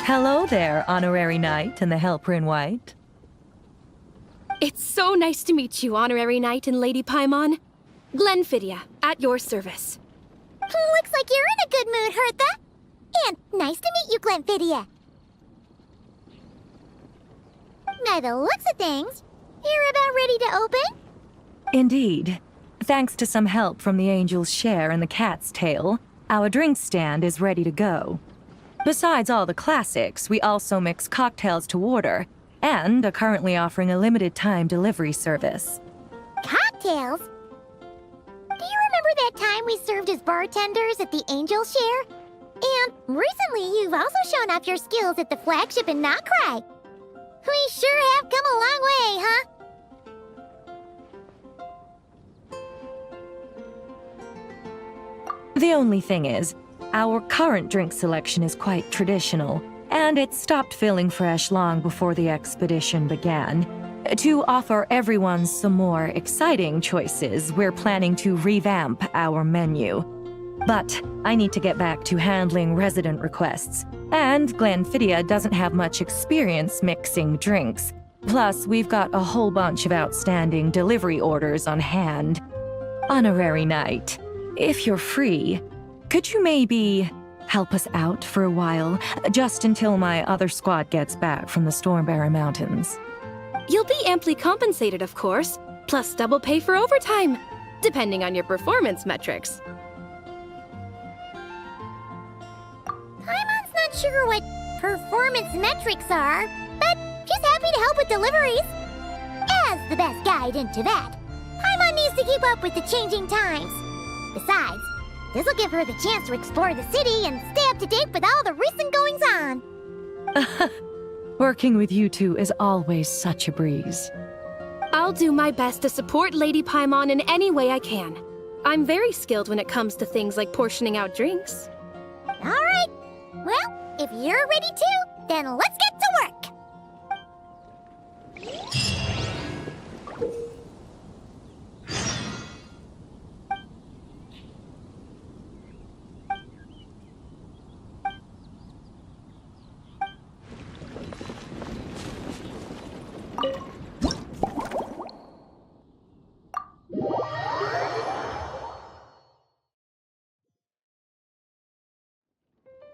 Hello there, Honorary Knight and the Helper in White. It's so nice to meet you, Honorary Knight and Lady Paimon. Glenfidia, at your service. Looks like you're in a good mood, Hertha. And nice to meet you, Glenfidia. By the looks of things, you're about ready to open? Indeed. Thanks to some help from the Angel's Share and the Cat's Tail, our drink stand is ready to go. Besides all the classics, we also mix cocktails to order, and are currently offering a limited-time delivery service. Cocktails? Do you remember that time we served as bartenders at the Angel's Share? And recently you've also shown off your skills at the flagship in Nokrai. We sure have come a long way, huh? The only thing is, our current drink selection is quite traditional, and it stopped feeling fresh long before the expedition began. To offer everyone some more exciting choices, we're planning to revamp our menu. But I need to get back to handling resident requests, and Glenfidia doesn't have much experience mixing drinks. Plus, we've got a whole bunch of outstanding delivery orders on hand. Honorary Knight, if you're free, could you maybe help us out for a while, just until my other squad gets back from the Stormbearer Mountains? You'll be amply compensated, of course, plus double pay for overtime, depending on your performance metrics. Paimon's not sure what performance metrics are, but she's happy to help with deliveries. As the best guide into that, Paimon needs to keep up with the changing times. Besides, this'll give her the chance to explore the city and stay up to date with all the recent goings-on. Working with you two is always such a breeze. I'll do my best to support Lady Paimon in any way I can. I'm very skilled when it comes to things like portioning out drinks. All right. Well, if you're ready too, then let's get to work.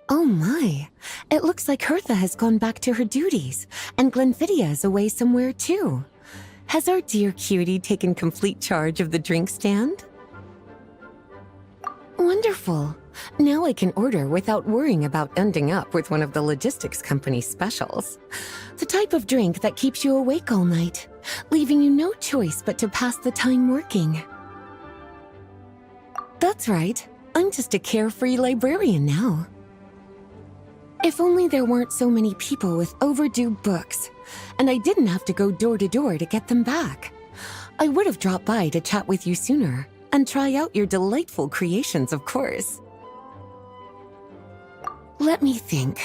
Oh my, it looks like Hertha has gone back to her duties, and Glenfidia is away somewhere too. Has our dear cutie taken complete charge of the drink stand? Wonderful. Now I can order without worrying about ending up with one of the logistics company's specials. The type of drink that keeps you awake all night, leaving you no choice but to pass the time working. That's right, I'm just a carefree librarian now. If only there weren't so many people with overdue books, and I didn't have to go door to door to get them back. I would have dropped by to chat with you sooner, and try out your delightful creations, of course. Let me think.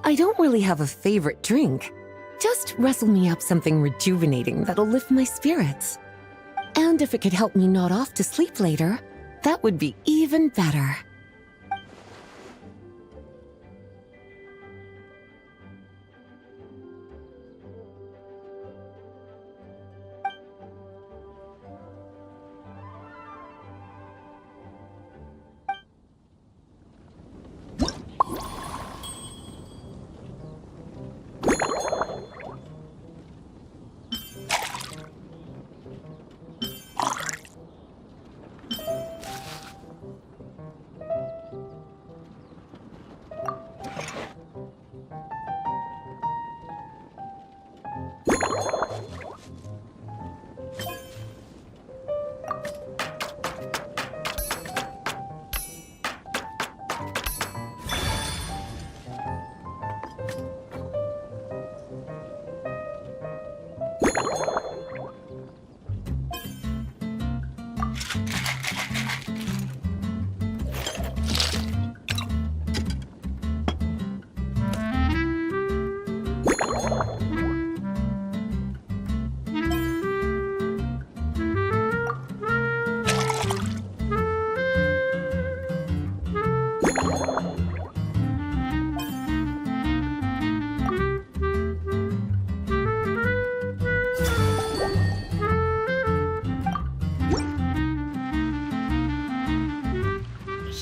I don't really have a favorite drink. Just wrestle me up something rejuvenating that'll lift my spirits. And if it could help me nod off to sleep later, that would be even better.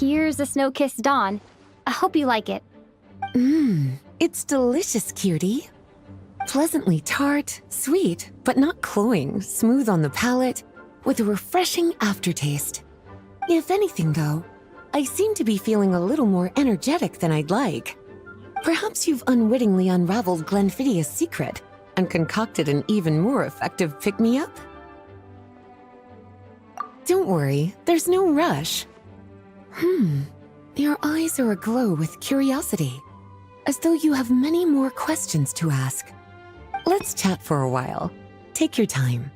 Here's a snow-kissed dawn. I hope you like it. It's delicious, cutie. Pleasantly tart, sweet, but not cloying, smooth on the palate, with a refreshing aftertaste. If anything, though, I seem to be feeling a little more energetic than I'd like. Perhaps you've unwittingly unraveled Glenfiddia's secret and concocted an even more effective pick-me-up? Don't worry, there's no rush. Your eyes are aglow with curiosity, as though you have many more questions to ask. Let's chat for a while. Take your time.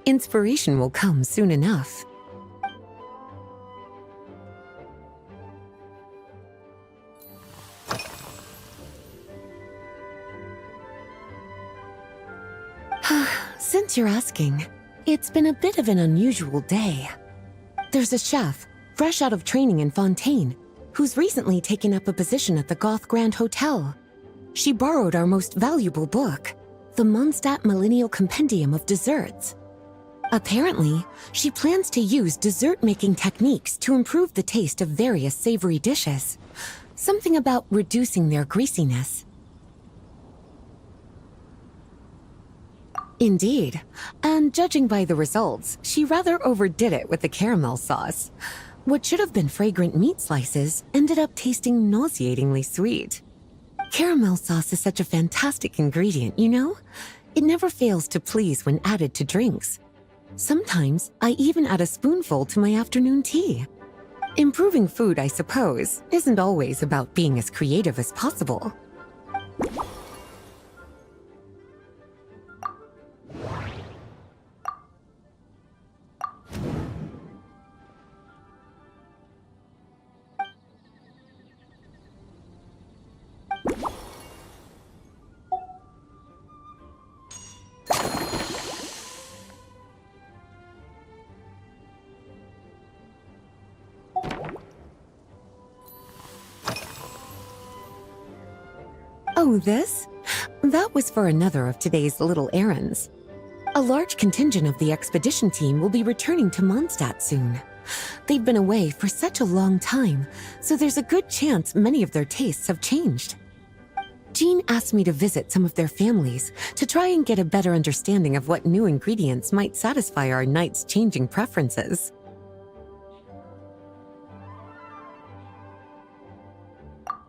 Inspiration will come soon enough. Since you're asking, it's been a bit of an unusual day. There's a chef, fresh out of training in Fontaine, who's recently taken up a position at the Goth Grand Hotel. She borrowed our most valuable book, the Mondstadt Millennial Compendium of Desserts. Apparently, she plans to use dessert-making techniques to improve the taste of various savory dishes. Something about reducing their greasiness. Indeed, and judging by the results, she rather overdid it with the caramel sauce. What should have been fragrant meat slices ended up tasting nauseatingly sweet. Caramel sauce is such a fantastic ingredient, you know? It never fails to please when added to drinks. Sometimes I even add a spoonful to my afternoon tea. Improving food, I suppose, isn't always about being as creative as possible. Oh, this? That was for another of today's little errands. A large contingent of the expedition team will be returning to Mondstadt soon. They've been away for such a long time, so there's a good chance many of their tastes have changed. Jean asked me to visit some of their families to try and get a better understanding of what new ingredients might satisfy our knights' changing preferences.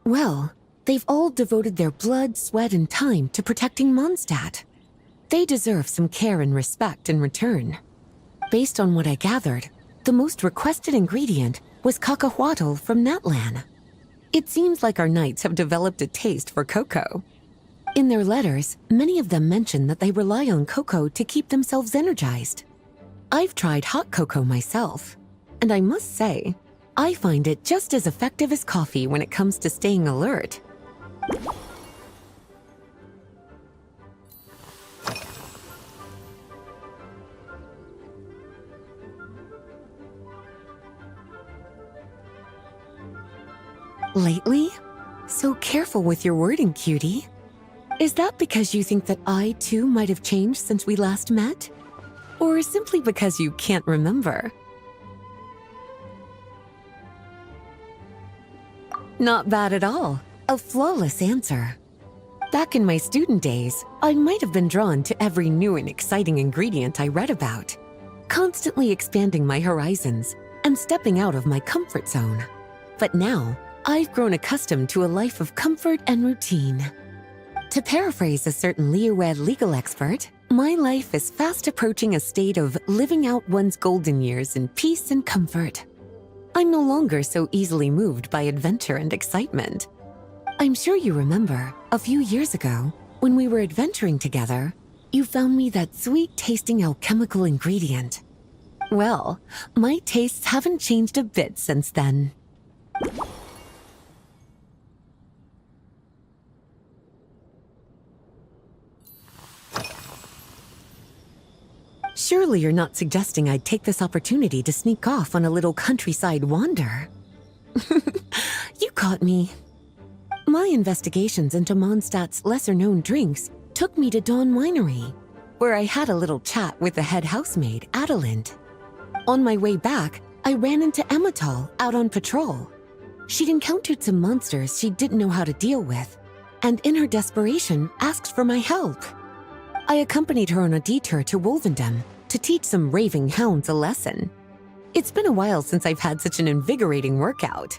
Well, they've all devoted their blood, sweat, and time to protecting Mondstadt. They deserve some care and respect in return. Based on what I gathered, the most requested ingredient was cacahuatl from Natlan. It seems like our knights have developed a taste for cocoa. In their letters, many of them mention that they rely on cocoa to keep themselves energized. I've tried hot cocoa myself, and I must say, I find it just as effective as coffee when it comes to staying alert. Lately? So careful with your wording, cutie. Is that because you think that I, too, might have changed since we last met? Or simply because you can't remember? Not bad at all. A flawless answer. Back in my student days, I might have been drawn to every new and exciting ingredient I read about, constantly expanding my horizons and stepping out of my comfort zone. But now, I've grown accustomed to a life of comfort and routine. To paraphrase a certain Leewed legal expert, my life is fast approaching a state of living out one's golden years in peace and comfort. I'm no longer so easily moved by adventure and excitement. I'm sure you remember, a few years ago, when we were adventuring together, you found me that sweet-tasting alchemical ingredient. Well, my tastes haven't changed a bit since then. Surely you're not suggesting I'd take this opportunity to sneak off on a little countryside wander. You caught me. My investigations into Mondstadt's lesser-known drinks took me to Dawn Winery, where I had a little chat with the head housemaid, Adelind. On my way back, I ran into Emmetall out on patrol, She'd encountered some monsters she didn't know how to deal with, and in her desperation, asked for my help. I accompanied her on a detour to Wolvendom to teach some raving hounds a lesson. It's been a while since I've had such an invigorating workout.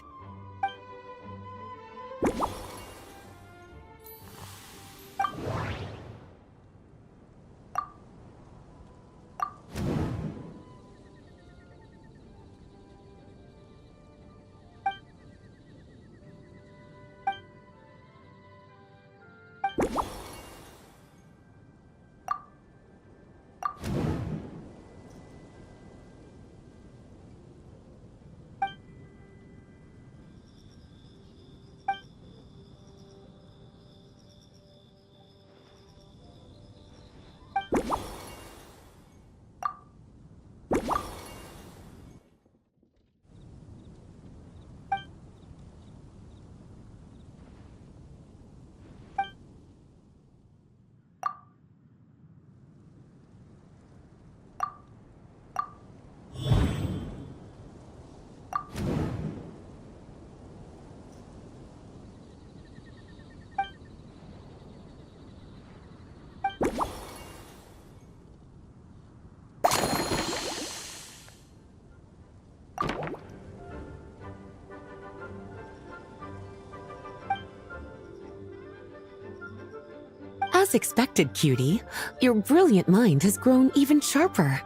As expected, cutie, your brilliant mind has grown even sharper.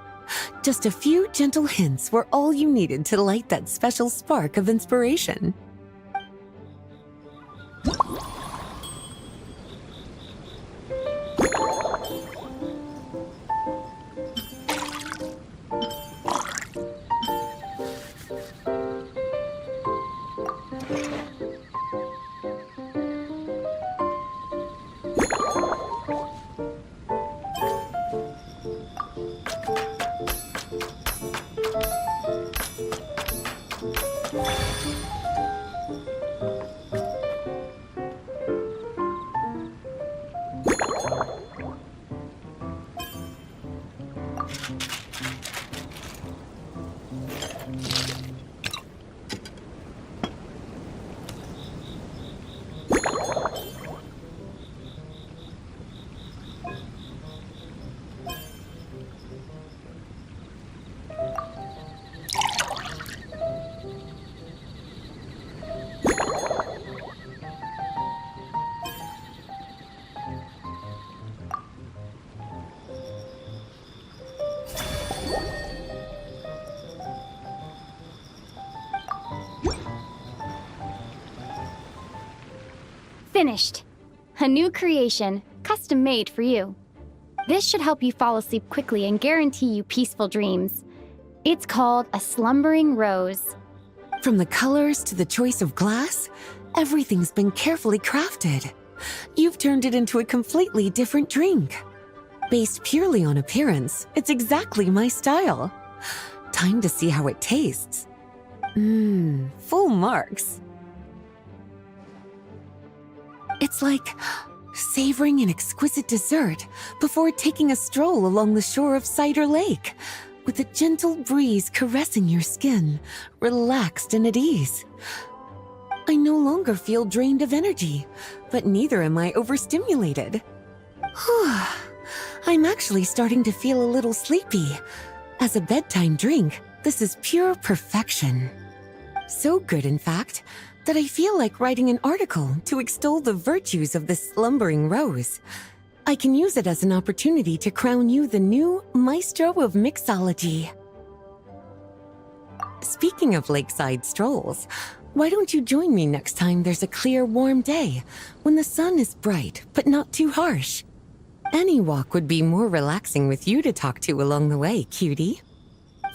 Just a few gentle hints were all you needed to light that special spark of inspiration. Finished. A new creation, custom made for you. This should help you fall asleep quickly and guarantee you peaceful dreams. It's called a slumbering rose. From the colors to the choice of glass, everything's been carefully crafted. You've turned it into a completely different drink. Based purely on appearance, it's exactly my style. Time to see how it tastes. Full marks. It's like savoring an exquisite dessert before taking a stroll along the shore of Cider Lake, with a gentle breeze caressing your skin, relaxed and at ease. I no longer feel drained of energy, but neither am I overstimulated. I'm actually starting to feel a little sleepy. As a bedtime drink, this is pure perfection. So good, in fact, that I feel like writing an article to extol the virtues of this slumbering rose. I can use it as an opportunity to crown you the new maestro of mixology. Speaking of lakeside strolls, why don't you join me next time there's a clear, warm day, when the sun is bright but not too harsh? Any walk would be more relaxing with you to talk to along the way, cutie.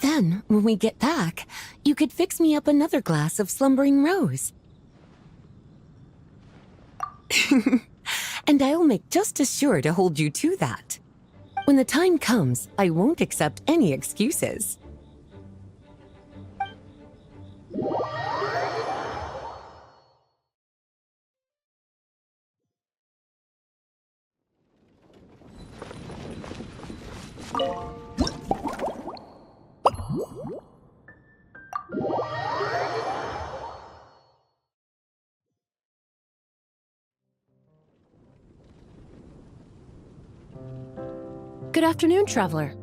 Then, when we get back, you could fix me up another glass of slumbering rose. And I'll make just as sure to hold you to that. When the time comes, I won't accept any excuses. Good afternoon, traveler.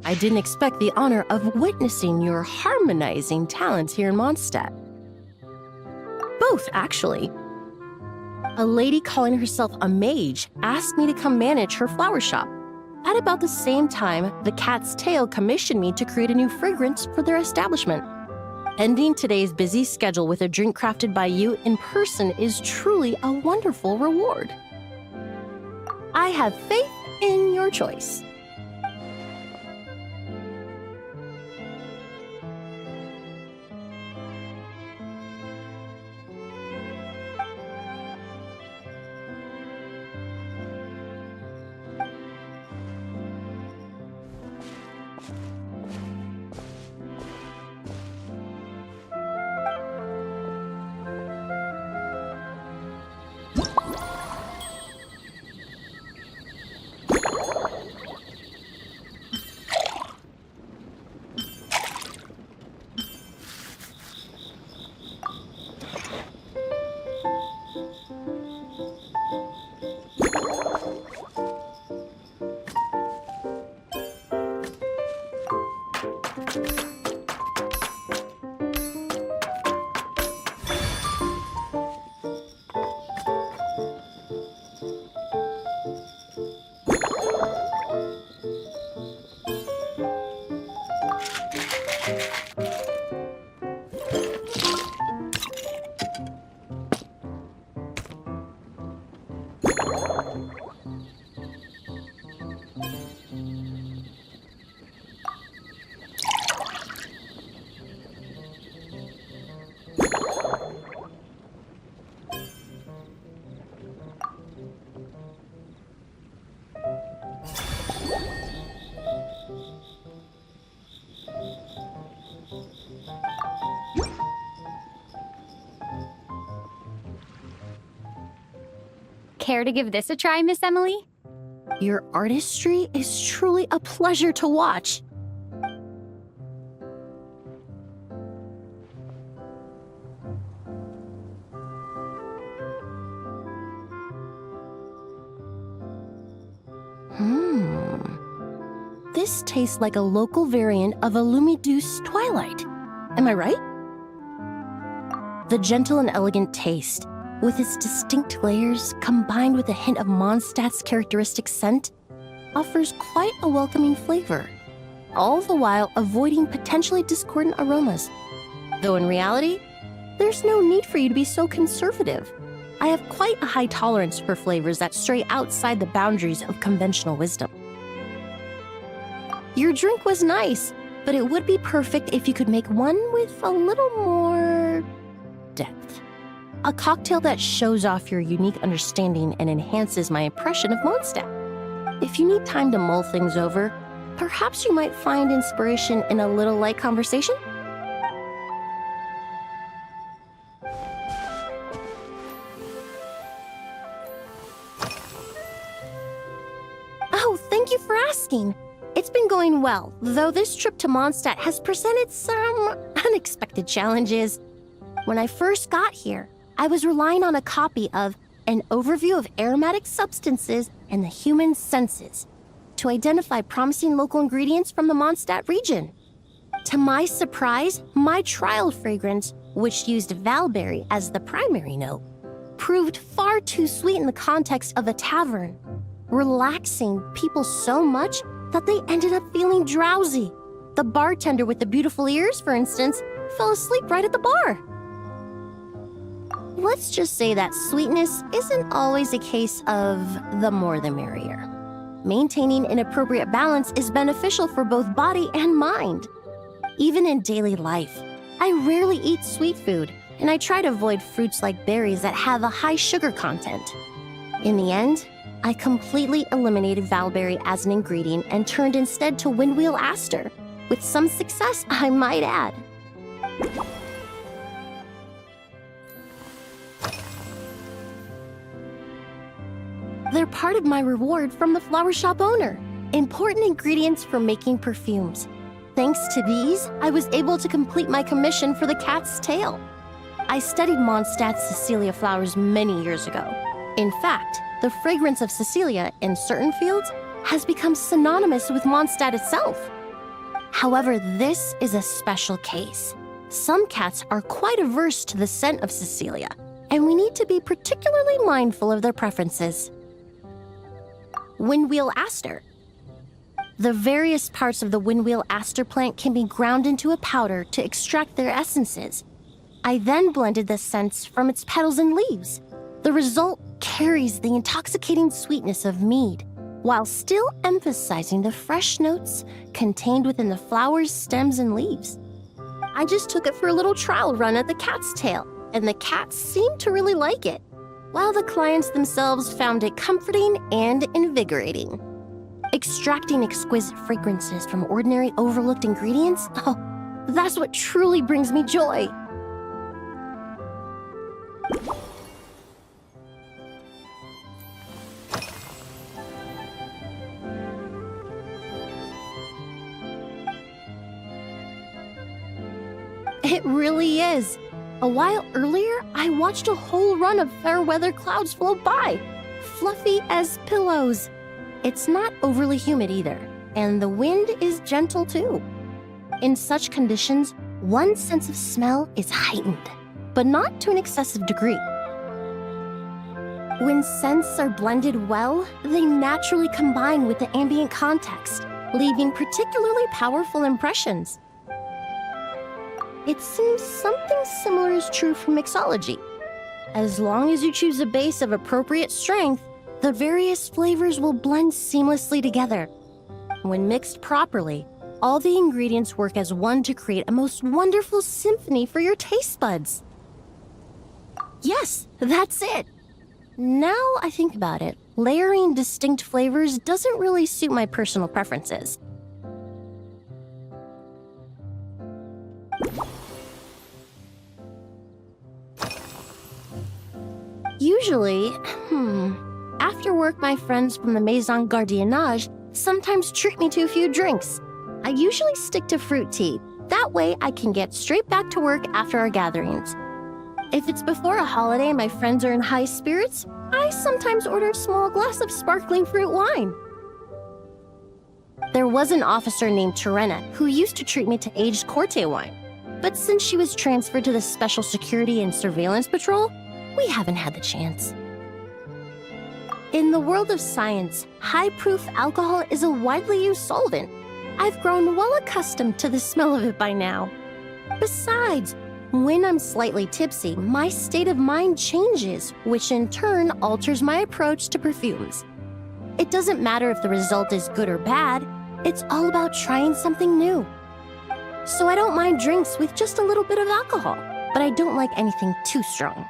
I didn't expect the honor of witnessing your harmonizing talents here in Mondstadt. Both, actually. A lady calling herself a mage asked me to come manage her flower shop. At about the same time, the Cat's Tail commissioned me to create a new fragrance for their establishment. Ending today's busy schedule with a drink crafted by you in person is truly a wonderful reward. I have faith in your choice. Care to give this a try, Miss Emily? Your artistry is truly a pleasure to watch. This tastes like a local variant of a Lumiduce Twilight. Am I right? The gentle and elegant taste, with its distinct layers combined with a hint of Mondstadt's characteristic scent, offers quite a welcoming flavor, all the while avoiding potentially discordant aromas. Though in reality, there's no need for you to be so conservative. I have quite a high tolerance for flavors that stray outside the boundaries of conventional wisdom. Your drink was nice, but it would be perfect if you could make one with a little more depth. A cocktail that shows off your unique understanding and enhances my impression of Mondstadt. If you need time to mull things over, perhaps you might find inspiration in a little light conversation? Oh, thank you for asking. It's been going well, though this trip to Mondstadt has presented some unexpected challenges. When I first got here, I was relying on a copy of An Overview of Aromatic Substances and the Human Senses to identify promising local ingredients from the Mondstadt region. To my surprise, my trial fragrance, which used valberry as the primary note, proved far too sweet in the context of a tavern, relaxing people so much that they ended up feeling drowsy. The bartender with the beautiful ears, for instance, fell asleep right at the bar. Let's just say that sweetness isn't always a case of the more the merrier. Maintaining an appropriate balance is beneficial for both body and mind. Even in daily life, I rarely eat sweet food, and I try to avoid fruits like berries that have a high sugar content. In the end, I completely eliminated valberry as an ingredient and turned instead to windwheel aster, with some success, I might add. They're part of my reward from the flower shop owner. Important ingredients for making perfumes. Thanks to these, I was able to complete my commission for the Cat's Tail. I studied Mondstadt's Cecilia flowers many years ago. In fact, the fragrance of Cecilia in certain fields has become synonymous with Mondstadt itself. However, this is a special case. Some cats are quite averse to the scent of Cecilia, and we need to be particularly mindful of their preferences. Windwheel aster. The various parts of the windwheel aster plant can be ground into a powder to extract their essences. I then blended the scents from its petals and leaves. The result carries the intoxicating sweetness of mead, while still emphasizing the fresh notes contained within the flowers, stems, and leaves. I just took it for a little trial run at the cat's tail, and the cats seemed to really like it, while the clients themselves found it comforting and invigorating. Extracting exquisite fragrances from ordinary overlooked ingredients, oh, that's what truly brings me joy. It really is. A while earlier, I watched a whole run of fair weather clouds float by, fluffy as pillows. It's not overly humid either, and the wind is gentle too. In such conditions, one's sense of smell is heightened, but not to an excessive degree. When scents are blended well, they naturally combine with the ambient context, leaving particularly powerful impressions. It seems something similar is true for mixology. As long as you choose a base of appropriate strength, the various flavors will blend seamlessly together. When mixed properly, all the ingredients work as one to create a most wonderful symphony for your taste buds. Yes, that's it. Now I think about it, layering distinct flavors doesn't really suit my personal preferences. Usually, after work, my friends from the Maison Gardiennage sometimes treat me to a few drinks. I usually stick to fruit tea. That way I can get straight back to work after our gatherings. If it's before a holiday and my friends are in high spirits, I sometimes order a small glass of sparkling fruit wine. There was an officer named Terena who used to treat me to aged Corte wine. But since she was transferred to the Special Security and Surveillance Patrol, we haven't had the chance. In the world of science, high-proof alcohol is a widely used solvent. I've grown well accustomed to the smell of it by now. Besides, when I'm slightly tipsy, my state of mind changes, which in turn alters my approach to perfumes. It doesn't matter if the result is good or bad, it's all about trying something new. So I don't mind drinks with just a little bit of alcohol, but I don't like anything too strong.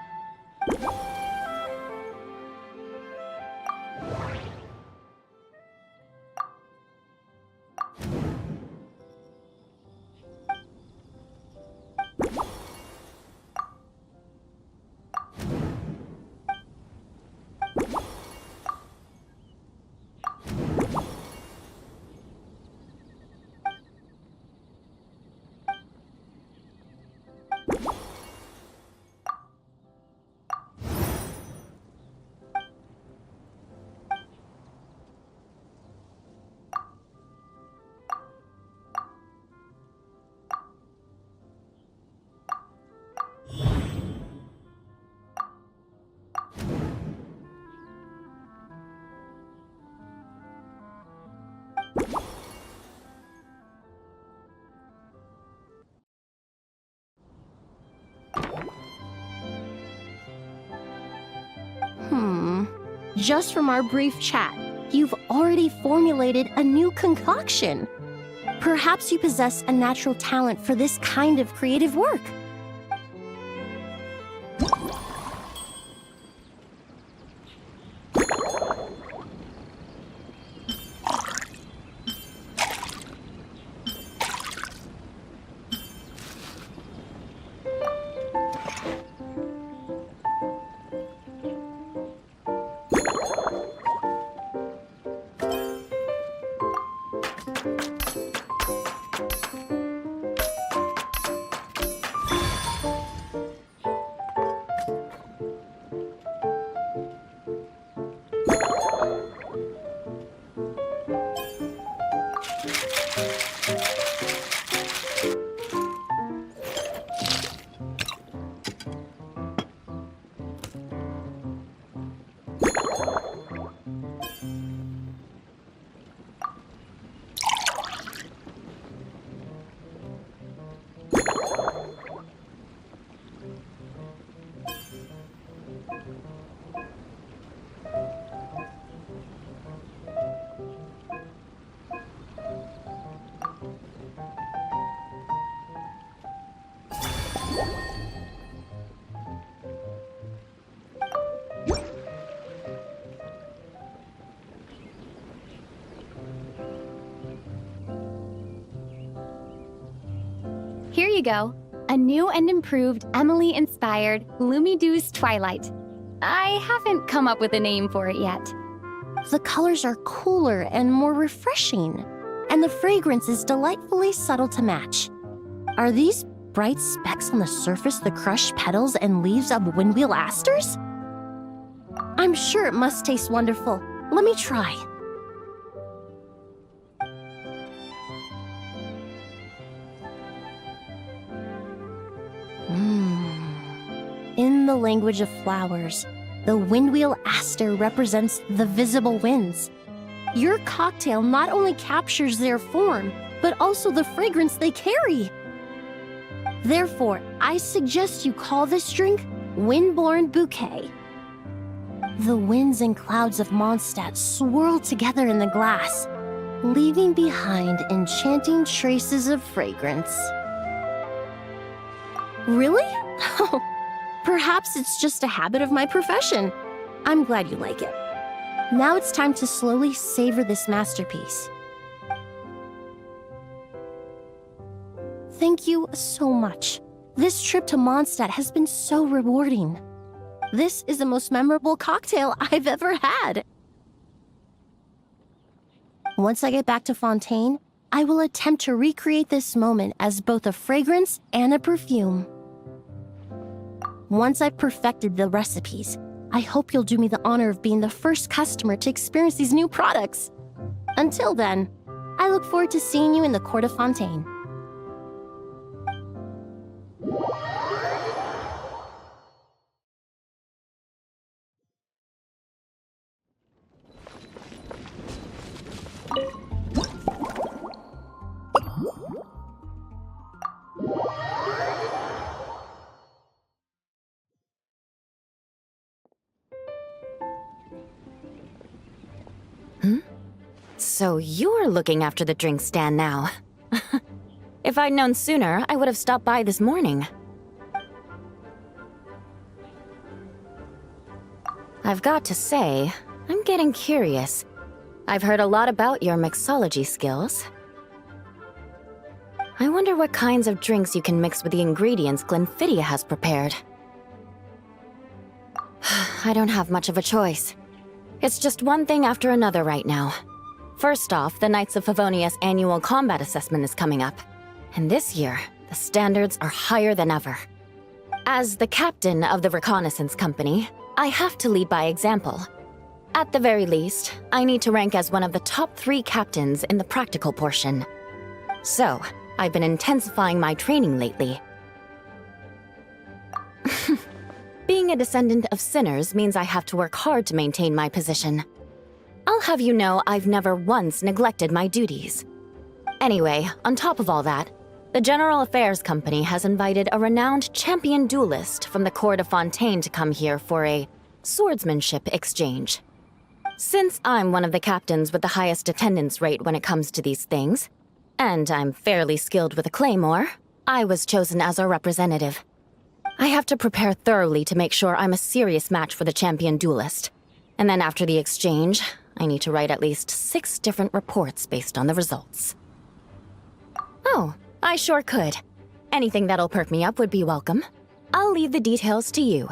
Just from our brief chat, you've already formulated a new concoction. Perhaps you possess a natural talent for this kind of creative work. you go. A new and improved Emily-inspired Lumidouce Twilight. I haven't come up with a name for it yet. The colors are cooler and more refreshing, and the fragrance is delightfully subtle to match. Are these bright specks on the surface the crushed petals and leaves of windwheel asters? I'm sure it must taste wonderful. Let me try. In the language of flowers, the windwheel aster represents the visible winds. Your cocktail not only captures their form, but also the fragrance they carry. Therefore, I suggest you call this drink Windborne Bouquet. The winds and clouds of Mondstadt swirl together in the glass, leaving behind enchanting traces of fragrance. Really? Perhaps it's just a habit of my profession. I'm glad you like it. Now it's time to slowly savor this masterpiece. Thank you so much. This trip to Mondstadt has been so rewarding. This is the most memorable cocktail I've ever had. Once I get back to Fontaine, I will attempt to recreate this moment as both a fragrance and a perfume. Once I've perfected the recipes, I hope you'll do me the honor of being the first customer to experience these new products. Until then, I look forward to seeing you in the Court of Fontaine. So you're looking after the drink stand now. If I'd known sooner, I would have stopped by this morning. I've got to say, I'm getting curious. I've heard a lot about your mixology skills. I wonder what kinds of drinks you can mix with the ingredients Glenfiddich has prepared. I don't have much of a choice. It's just one thing after another right now. First off, the Knights of Favonius annual combat assessment is coming up. And this year, the standards are higher than ever. As the captain of the reconnaissance company, I have to lead by example. At the very least, I need to rank as one of the top 3 captains in the practical portion. So, I've been intensifying my training lately. Being a descendant of sinners means I have to work hard to maintain my position. I'll have you know I've never once neglected my duties. Anyway, on top of all that, the General Affairs Company has invited a renowned champion duelist from the Court of Fontaine to come here for a swordsmanship exchange. Since I'm one of the captains with the highest attendance rate when it comes to these things, and I'm fairly skilled with a claymore, I was chosen as a representative. I have to prepare thoroughly to make sure I'm a serious match for the champion duelist. And then after the exchange, I need to write at least 6 different reports based on the results. Oh, I sure could. Anything that'll perk me up would be welcome. I'll leave the details to you.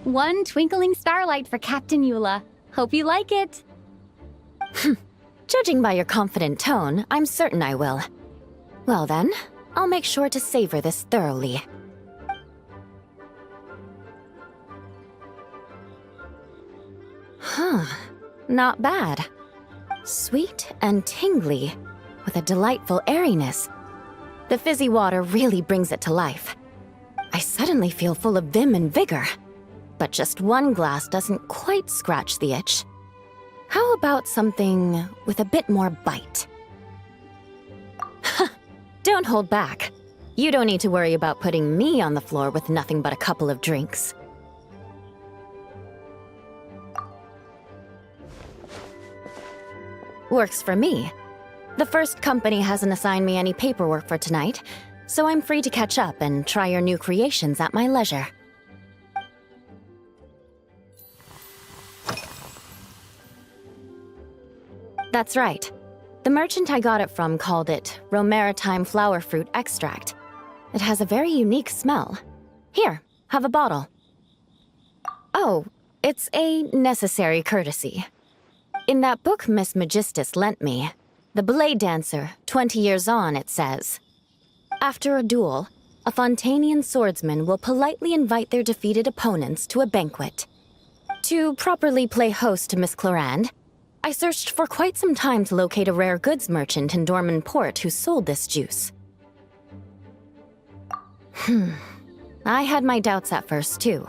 One twinkling starlight for Captain Eula. Hope you like it. Judging by your confident tone, I'm certain I will. Well then, I'll make sure to savor this thoroughly. Not bad. Sweet and tingly, with a delightful airiness. The fizzy water really brings it to life. I suddenly feel full of vim and vigor. But just one glass doesn't quite scratch the itch. How about something with a bit more bite? Don't hold back. You don't need to worry about putting me on the floor with nothing but a couple of drinks. Works for me. The first company hasn't assigned me any paperwork for tonight, so I'm free to catch up and try your new creations at my leisure. That's right. The merchant I got it from called it Romaritime Flower Fruit Extract. It has a very unique smell. Here, have a bottle. Oh, it's a necessary courtesy. In that book Miss Magistus lent me, The Blade Dancer, 20 Years On, it says, after a duel, a Fontanian swordsman will politely invite their defeated opponents to a banquet. To properly play host to Miss Clorand, I searched for quite some time to locate a rare goods merchant in Dorman Port who sold this juice. I had my doubts at first, too.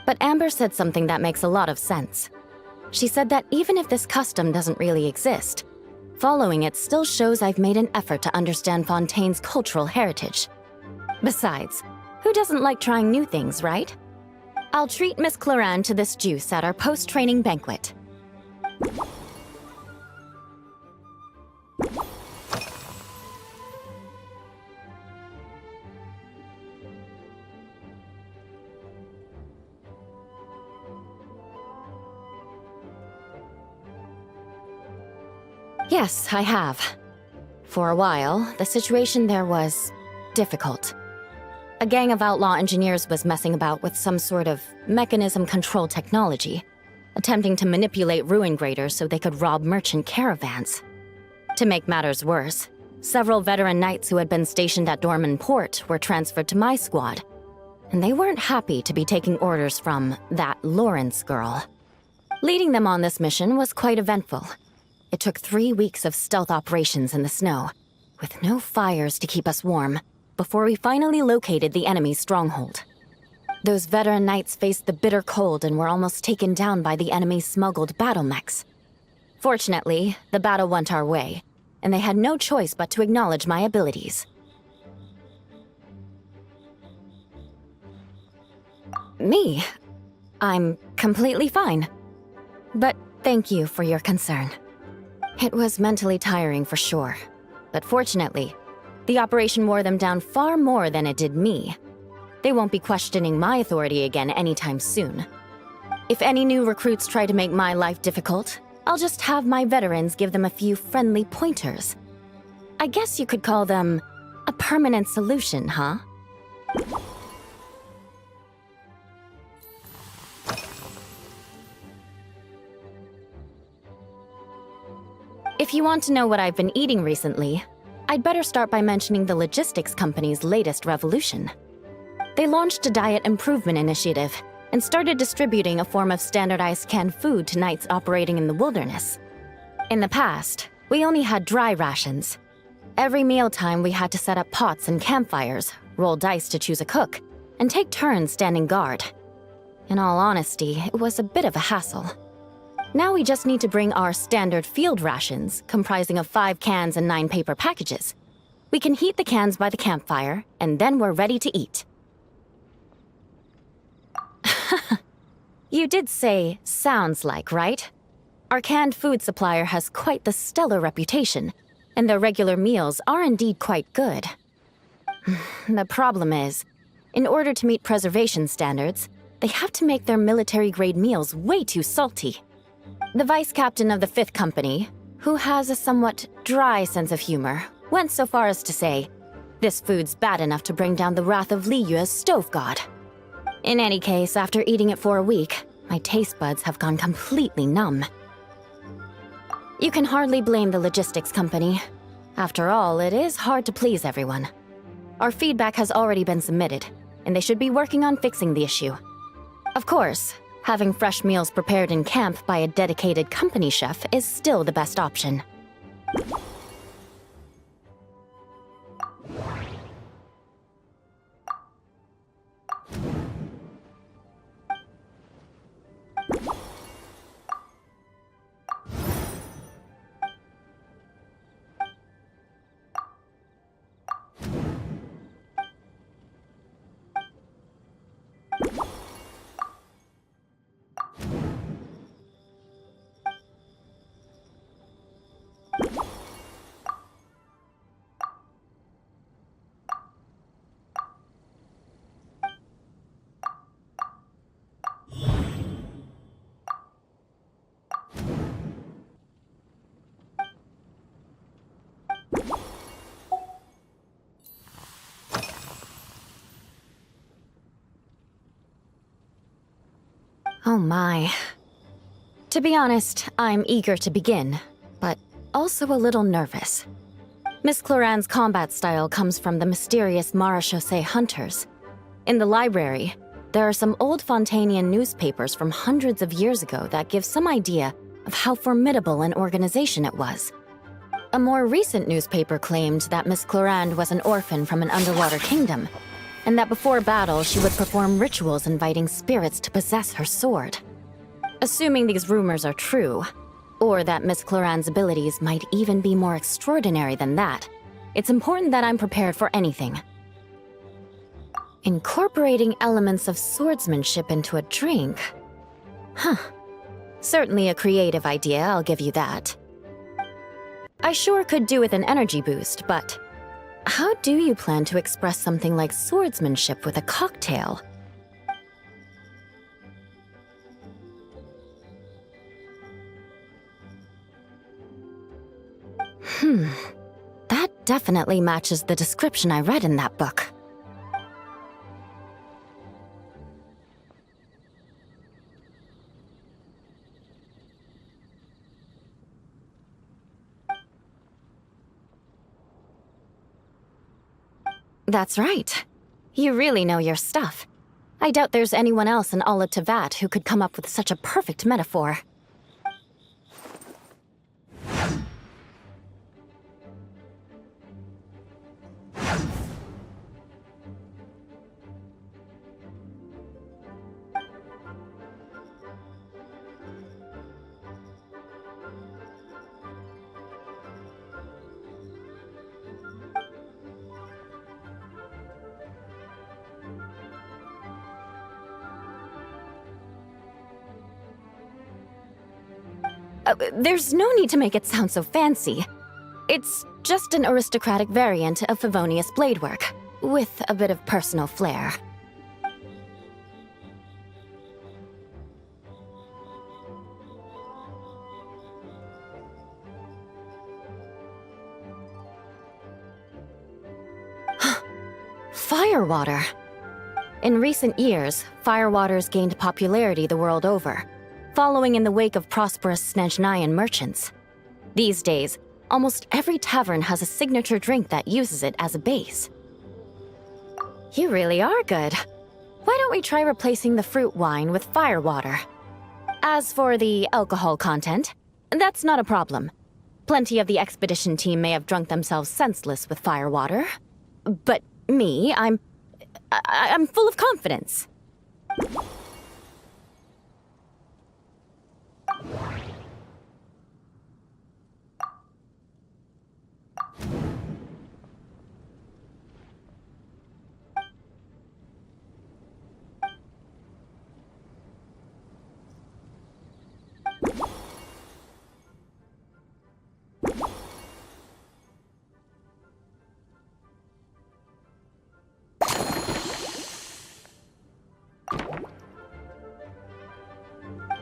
But Amber said something that makes a lot of sense. She said that even if this custom doesn't really exist, following it still shows I've made an effort to understand Fontaine's cultural heritage. Besides, who doesn't like trying new things, right? I'll treat Miss Clorand to this juice at our post-training banquet. Yes, I have. For a while, the situation there was difficult. A gang of outlaw engineers was messing about with some sort of mechanism control technology, attempting to manipulate ruin graders so they could rob merchant caravans. To make matters worse, several veteran knights who had been stationed at Dorman Port were transferred to my squad, and they weren't happy to be taking orders from that Lawrence girl. Leading them on this mission was quite eventful. It took 3 weeks of stealth operations in the snow, with no fires to keep us warm, before we finally located the enemy's stronghold. Those veteran knights faced the bitter cold and were almost taken down by the enemy's smuggled battle mechs. Fortunately, the battle went our way, and they had no choice but to acknowledge my abilities. Me? I'm completely fine. But thank you for your concern. It was mentally tiring for sure, but fortunately, the operation wore them down far more than it did me. They won't be questioning my authority again anytime soon. If any new recruits try to make my life difficult, I'll just have my veterans give them a few friendly pointers. I guess you could call them a permanent solution, huh? If you want to know what I've been eating recently, I'd better start by mentioning the logistics company's latest revolution. They launched a diet improvement initiative and started distributing a form of standardized canned food to knights operating in the wilderness. In the past, we only had dry rations. Every mealtime we had to set up pots and campfires, roll dice to choose a cook, and take turns standing guard. In all honesty, it was a bit of a hassle. Now we just need to bring our standard field rations, comprising of 5 cans and 9 paper packages. We can heat the cans by the campfire, and then we're ready to eat. You did say, sounds like, right? Our canned food supplier has quite the stellar reputation, and their regular meals are indeed quite good. The problem is, in order to meet preservation standards, they have to make their military-grade meals way too salty. The vice captain of the 5th Company, who has a somewhat dry sense of humor, went so far as to say, "This food's bad enough to bring down the wrath of Liyue's stove god." In any case, after eating it for a week, my taste buds have gone completely numb. You can hardly blame the logistics company. After all, it is hard to please everyone. Our feedback has already been submitted, and they should be working on fixing the issue. Of course, having fresh meals prepared in camp by a dedicated company chef is still the best option. Oh my. To be honest, I'm eager to begin, but also a little nervous. Miss Cloran's combat style comes from the mysterious Marechaussee hunters. In the library, there are some old Fontanian newspapers from hundreds of years ago that give some idea of how formidable an organization it was. A more recent newspaper claimed that Miss Cloran was an orphan from an underwater kingdom, and that before battle she would perform rituals inviting spirits to possess her sword. Assuming these rumors are true, or that Miss Cloran's abilities might even be more extraordinary than that, it's important that I'm prepared for anything. Incorporating elements of swordsmanship into a drink? Huh. Certainly a creative idea, I'll give you that. I sure could do with an energy boost, but how do you plan to express something like swordsmanship with a cocktail? That definitely matches the description I read in that book. That's right. You really know your stuff. I doubt there's anyone else in all of Tevat who could come up with such a perfect metaphor. There's no need to make it sound so fancy. It's just an aristocratic variant of Favonius bladework, with a bit of personal flair. Firewater. In recent years, firewaters gained popularity the world over, following in the wake of prosperous Snezhnayan merchants. These days, almost every tavern has a signature drink that uses it as a base. You really are good. Why don't we try replacing the fruit wine with firewater? As for the alcohol content, that's not a problem. Plenty of the expedition team may have drunk themselves senseless with firewater. But me, I'm full of confidence.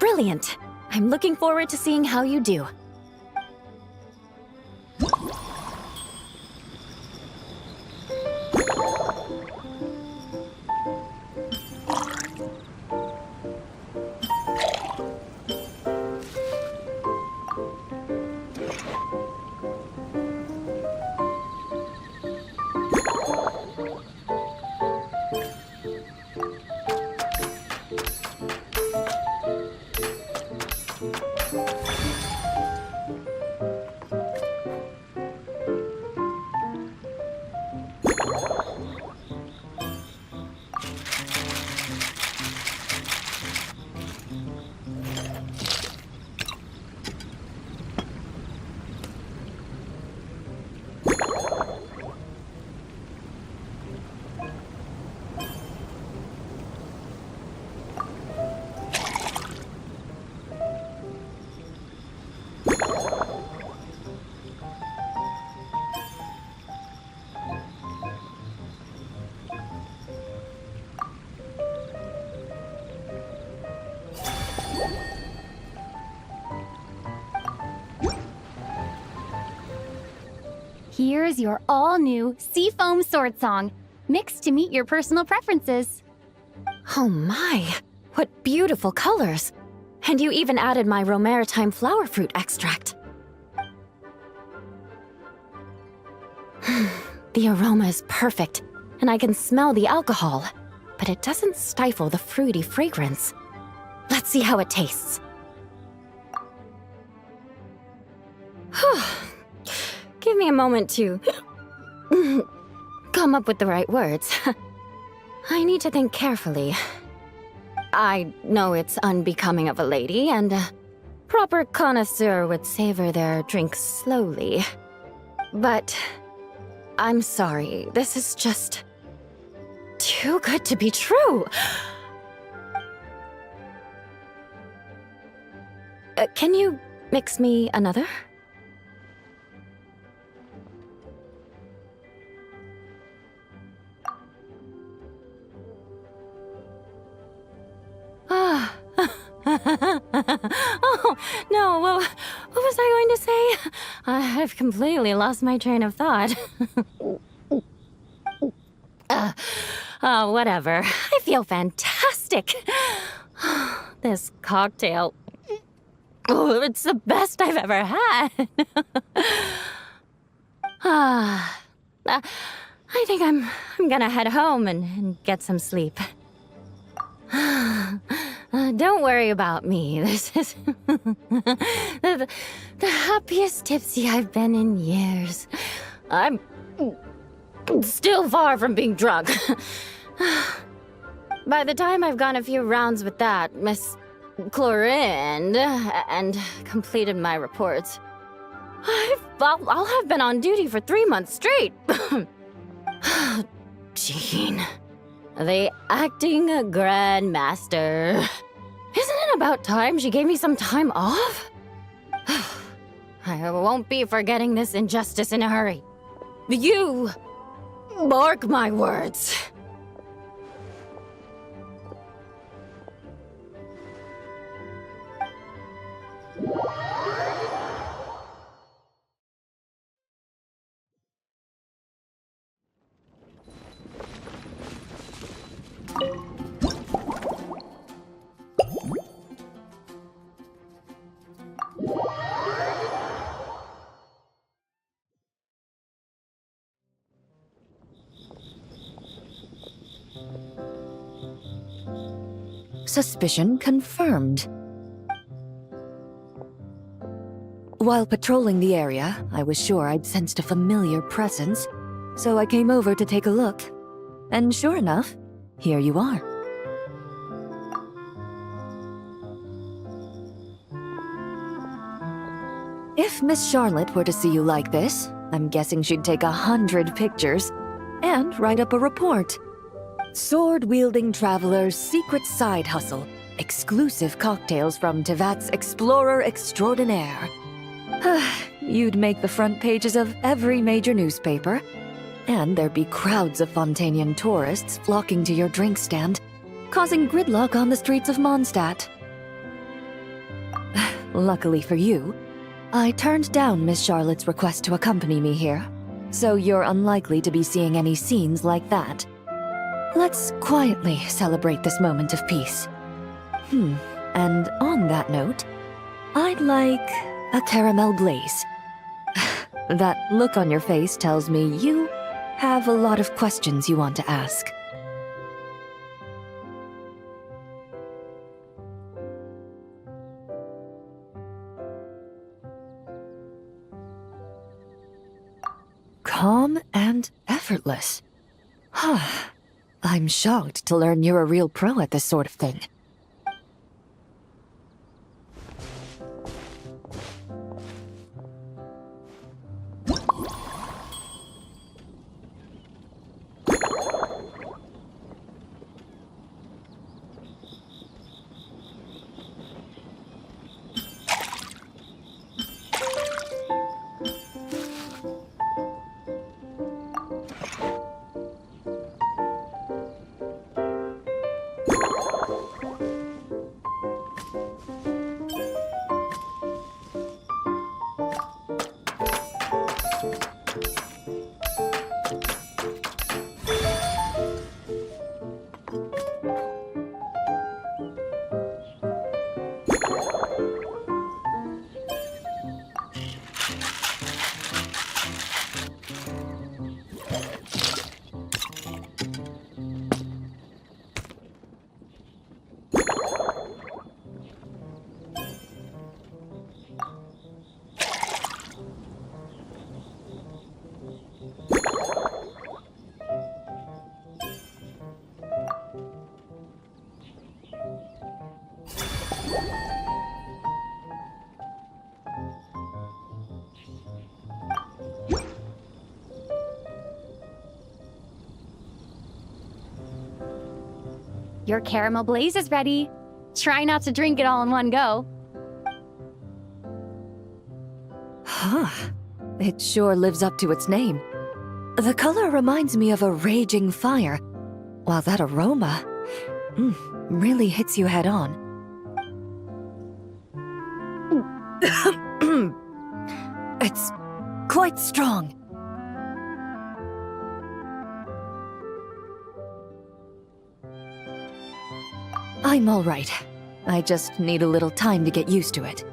Brilliant! I'm looking forward to seeing how you do. Here's your all-new Seafoam Sword Song, mixed to meet your personal preferences. Oh my, what beautiful colors! And you even added my romaritime flower fruit extract. The aroma is perfect, and I can smell the alcohol, but it doesn't stifle the fruity fragrance. Let's see how it tastes. Give me a moment to come up with the right words. I need to think carefully. I know it's unbecoming of a lady, and a proper connoisseur would savor their drinks slowly. But I'm sorry, this is just too good to be true. Can you mix me another? Oh, no, what was I going to say? I've completely lost my train of thought. Whatever. I feel fantastic. This cocktail. Oh, it's the best I've ever had. I think I'm gonna head home and get some sleep. Don't worry about me. This is the happiest tipsy I've been in years. I'm still far from being drunk. By the time I've gone a few rounds with that, Miss Chlorine, and completed my reports, I'll have been on duty for 3 months straight. Jean. The acting grandmaster. Isn't it about time she gave me some time off? I won't be forgetting this injustice in a hurry. You mark my words. Suspicion confirmed. While patrolling the area, I was sure I'd sensed a familiar presence, so I came over to take a look. And sure enough, here you are. If Miss Charlotte were to see you like this, I'm guessing she'd take 100 pictures and write up a report. Sword-wielding traveler's secret side hustle. Exclusive cocktails from Tevat's Explorer Extraordinaire. You'd make the front pages of every major newspaper, and there'd be crowds of Fontanian tourists flocking to your drink stand, causing gridlock on the streets of Mondstadt. Luckily for you, I turned down Miss Charlotte's request to accompany me here, so you're unlikely to be seeing any scenes like that. Let's quietly celebrate this moment of peace. And on that note, I'd like a caramel glaze. That look on your face tells me you have a lot of questions you want to ask. Calm and effortless. I'm shocked to learn you're a real pro at this sort of thing. Your caramel blaze is ready. Try not to drink it all in one go. Huh. It sure lives up to its name. The color reminds me of a raging fire, while that aroma really hits you head on. It's quite strong. I'm all right. I just need a little time to get used to it.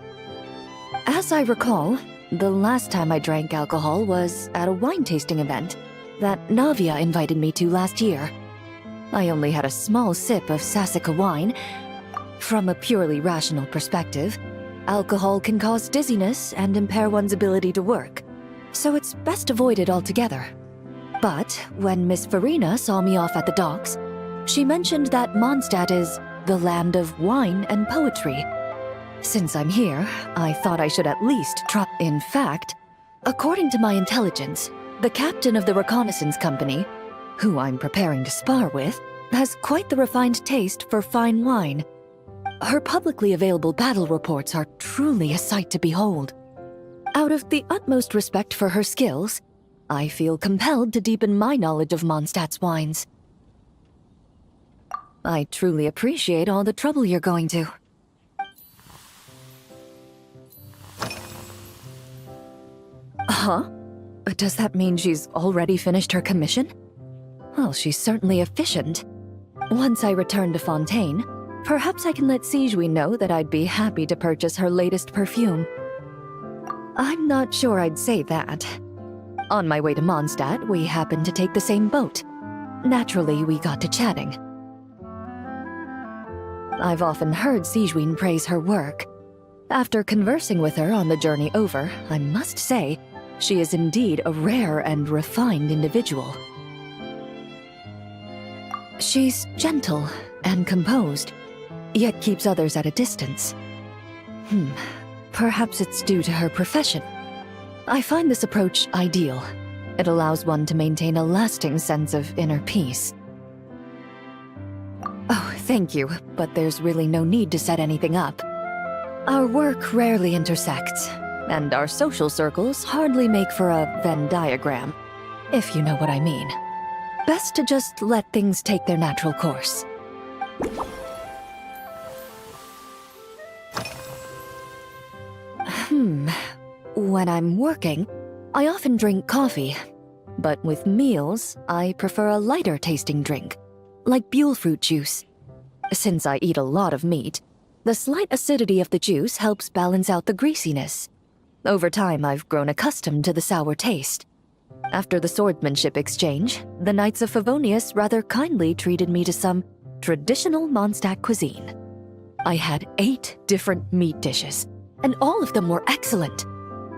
As I recall, the last time I drank alcohol was at a wine tasting event that Navia invited me to last year. I only had a small sip of Sassica wine. From a purely rational perspective, alcohol can cause dizziness and impair one's ability to work, so it's best avoided altogether. But when Miss Farina saw me off at the docks, she mentioned that Mondstadt is the land of wine and poetry. Since I'm here, I thought I should at least try. In fact, according to my intelligence, the captain of the reconnaissance company, who I'm preparing to spar with, has quite the refined taste for fine wine. Her publicly available battle reports are truly a sight to behold. Out of the utmost respect for her skills, I feel compelled to deepen my knowledge of Mondstadt's wines. I truly appreciate all the trouble you're going to. Huh? Does that mean she's already finished her commission? Well, she's certainly efficient. Once I return to Fontaine, perhaps I can let Sigewinne know that I'd be happy to purchase her latest perfume. I'm not sure I'd say that. On my way to Mondstadt, we happened to take the same boat. Naturally, we got to chatting. I've often heard Sigewinne praise her work. After conversing with her on the journey over, I must say, she is indeed a rare and refined individual. She's gentle and composed, yet keeps others at a distance. Perhaps it's due to her profession. I find this approach ideal. It allows one to maintain a lasting sense of inner peace. Oh, thank you, but there's really no need to set anything up. Our work rarely intersects, and our social circles hardly make for a Venn diagram, if you know what I mean. Best to just let things take their natural course. When I'm working, I often drink coffee. But with meals, I prefer a lighter tasting drink, like Buell fruit juice. Since I eat a lot of meat, the slight acidity of the juice helps balance out the greasiness. Over time, I've grown accustomed to the sour taste. After the swordsmanship exchange, the Knights of Favonius rather kindly treated me to some traditional Mondstadt cuisine. I had 8 different meat dishes, and all of them were excellent.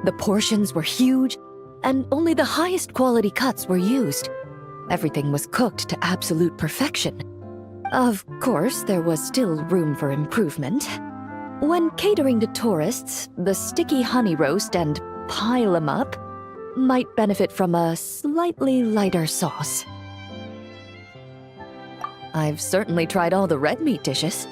The portions were huge, and only the highest quality cuts were used. Everything was cooked to absolute perfection. Of course, there was still room for improvement. When catering to tourists, the sticky honey roast and pile 'em up might benefit from a slightly lighter sauce. I've certainly tried all the red meat dishes.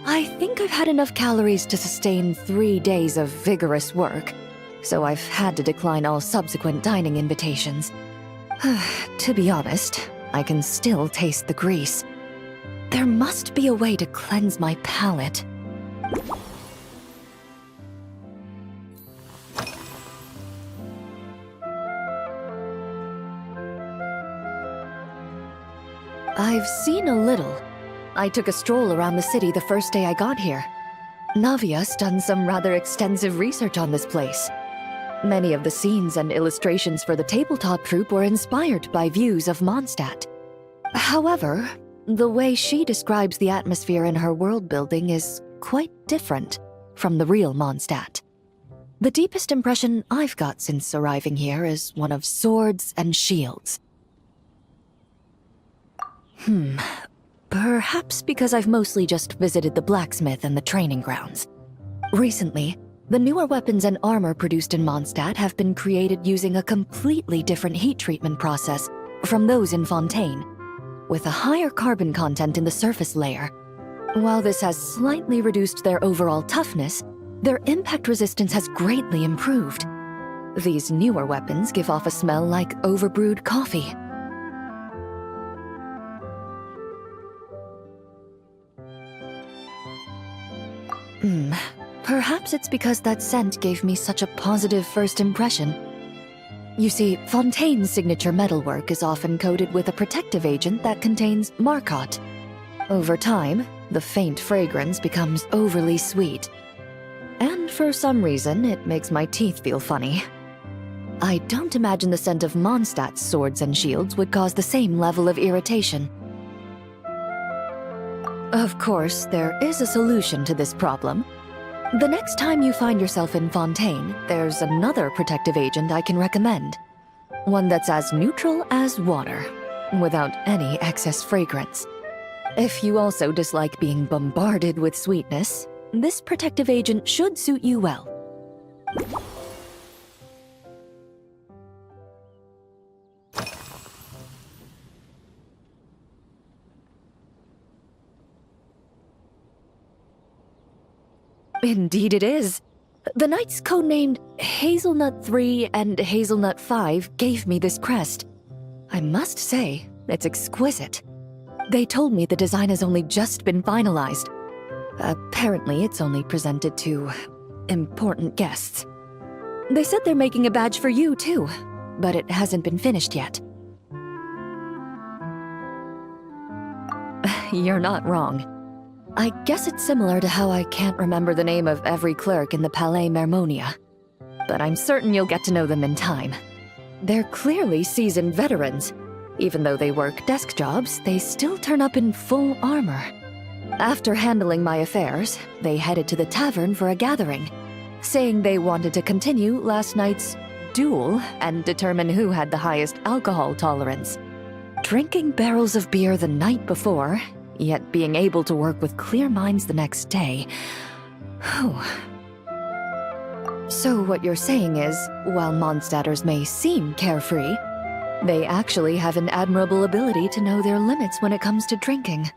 I think I've had enough calories to sustain 3 days of vigorous work, so I've had to decline all subsequent dining invitations. To be honest, I can still taste the grease. There must be a way to cleanse my palate. I've seen a little. I took a stroll around the city the first day I got here. Navia's done some rather extensive research on this place. Many of the scenes and illustrations for the tabletop troupe were inspired by views of Mondstadt. However, the way she describes the atmosphere in her world building is quite different from the real Mondstadt. The deepest impression I've got since arriving here is one of swords and shields. Perhaps because I've mostly just visited the blacksmith and the training grounds. Recently, the newer weapons and armor produced in Mondstadt have been created using a completely different heat treatment process from those in Fontaine. with a higher carbon content in the surface layer. While this has slightly reduced their overall toughness, their impact resistance has greatly improved. These newer weapons give off a smell like overbrewed coffee. Perhaps it's because that scent gave me such a positive first impression. You see, Fontaine's signature metalwork is often coated with a protective agent that contains Marcotte. Over time, the faint fragrance becomes overly sweet. And for some reason, it makes my teeth feel funny. I don't imagine the scent of Mondstadt's swords and shields would cause the same level of irritation. Of course, there is a solution to this problem. The next time you find yourself in Fontaine, there's another protective agent I can recommend. One that's as neutral as water, without any excess fragrance. If you also dislike being bombarded with sweetness, this protective agent should suit you well. Indeed it is. The knights codenamed Hazelnut 3 and Hazelnut 5 gave me this crest. I must say, it's exquisite. They told me the design has only just been finalized. Apparently, it's only presented to important guests. They said they're making a badge for you, too, but it hasn't been finished yet. You're not wrong. I guess it's similar to how I can't remember the name of every clerk in the Palais Mermonia. But I'm certain you'll get to know them in time. They're clearly seasoned veterans. Even though they work desk jobs, they still turn up in full armor. After handling my affairs, they headed to the tavern for a gathering, saying they wanted to continue last night's duel and determine who had the highest alcohol tolerance. Drinking barrels of beer the night before, yet being able to work with clear minds the next day. Whew. So what you're saying is, while Mondstadters may seem carefree, they actually have an admirable ability to know their limits when it comes to drinking.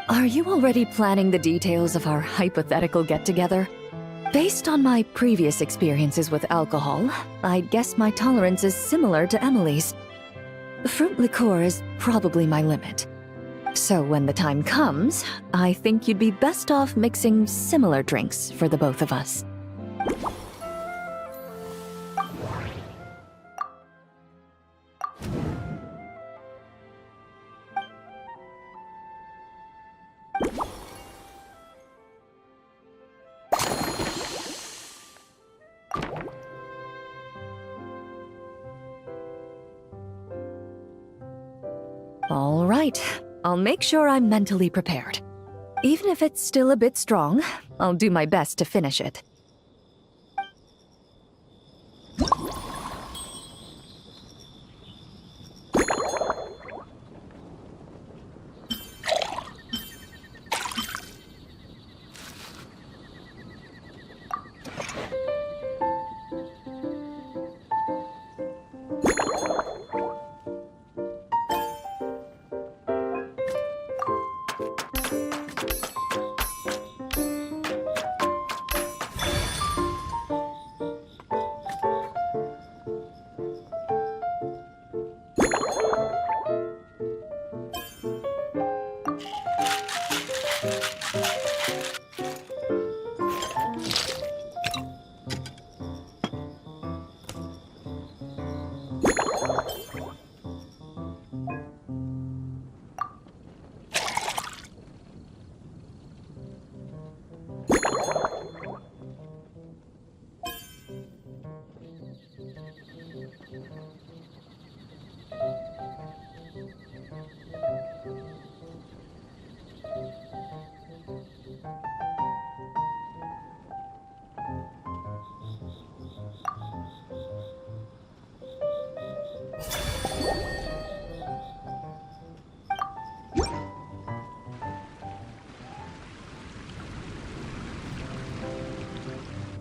Are you already planning the details of our hypothetical get-together? Based on my previous experiences with alcohol, I'd guess my tolerance is similar to Emily's. Fruit liqueur is probably my limit. So when the time comes, I think you'd be best off mixing similar drinks for the both of us. All right, I'll make sure I'm mentally prepared. Even if it's still a bit strong, I'll do my best to finish it.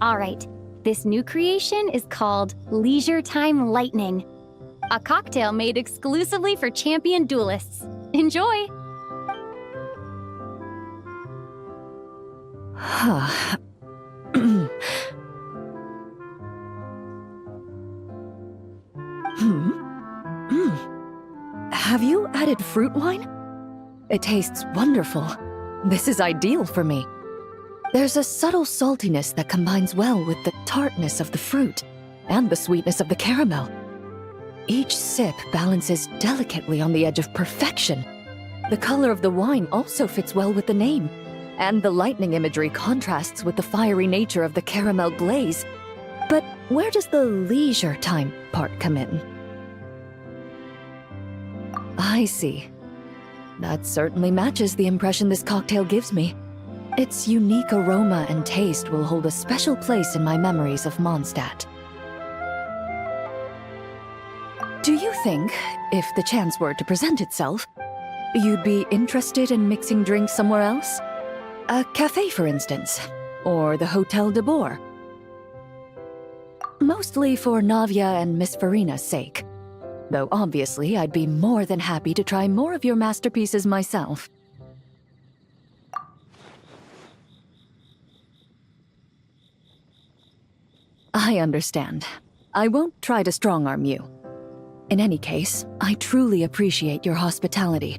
All right, this new creation is called Leisure Time Lightning, a cocktail made exclusively for champion duelists. Enjoy! Have you added fruit wine? It tastes wonderful. This is ideal for me. There's a subtle saltiness that combines well with the tartness of the fruit and the sweetness of the caramel. Each sip balances delicately on the edge of perfection. The color of the wine also fits well with the name, and the lightning imagery contrasts with the fiery nature of the caramel glaze. But where does the leisure time part come in? I see. That certainly matches the impression this cocktail gives me. Its unique aroma and taste will hold a special place in my memories of Mondstadt. Do you think, if the chance were to present itself, you'd be interested in mixing drinks somewhere else? A cafe, for instance, or the Hotel de Boer? Mostly for Navia and Miss Farina's sake. Though obviously I'd be more than happy to try more of your masterpieces myself. I understand. I won't try to strong-arm you. In any case, I truly appreciate your hospitality.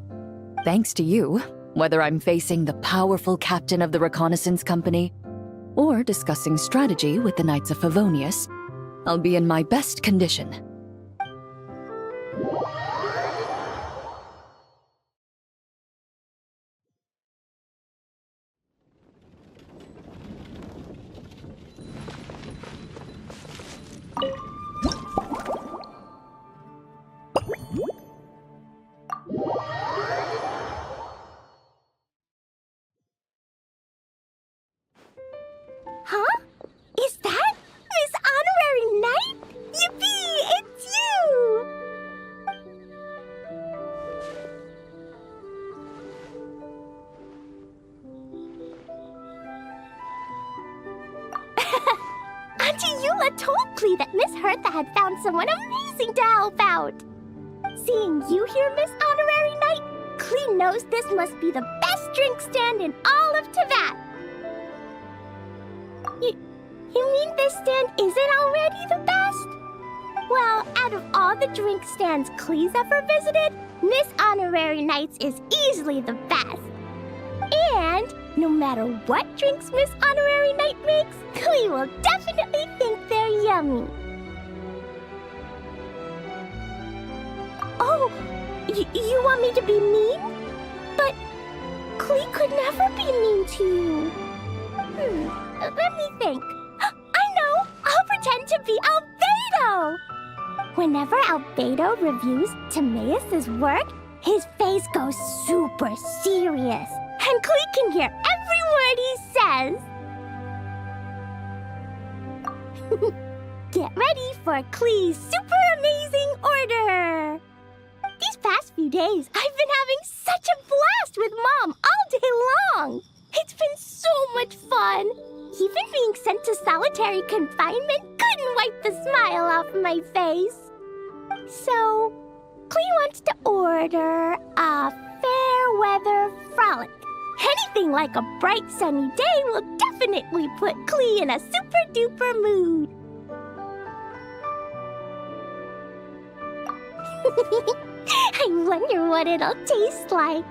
Thanks to you, whether I'm facing the powerful captain of the reconnaissance company or discussing strategy with the Knights of Favonius, I'll be in my best condition. Huh? Is that Miss Honorary Knight? Yippee! It's you! Auntie Eula told Klee that Miss Hertha had found someone amazing to help out. Seeing you here, Miss Honorary Knight, Klee knows this must be the best drink stand in all of Teyvat. You mean this stand isn't already the best? Well, out of all the drink stands Klee's ever visited, Miss Honorary Knight's is easily the best. And no matter what drinks Miss Honorary Knight makes, Klee will definitely think they're yummy. Oh, you want me to be mean? But Klee could never be mean to you. Let me think. I know! I'll pretend to be Albedo! Whenever Albedo reviews Timaeus' work, his face goes super serious, and Klee can hear every word he says. Get ready for Klee's super amazing order! These past few days, I've been having such a blast with Mom all day long! It's been so much fun! Even being sent to solitary confinement couldn't wipe the smile off my face. So, Klee wants to order a fair weather frolic. Anything like a bright sunny day will definitely put Klee in a super duper mood. I wonder what it'll taste like.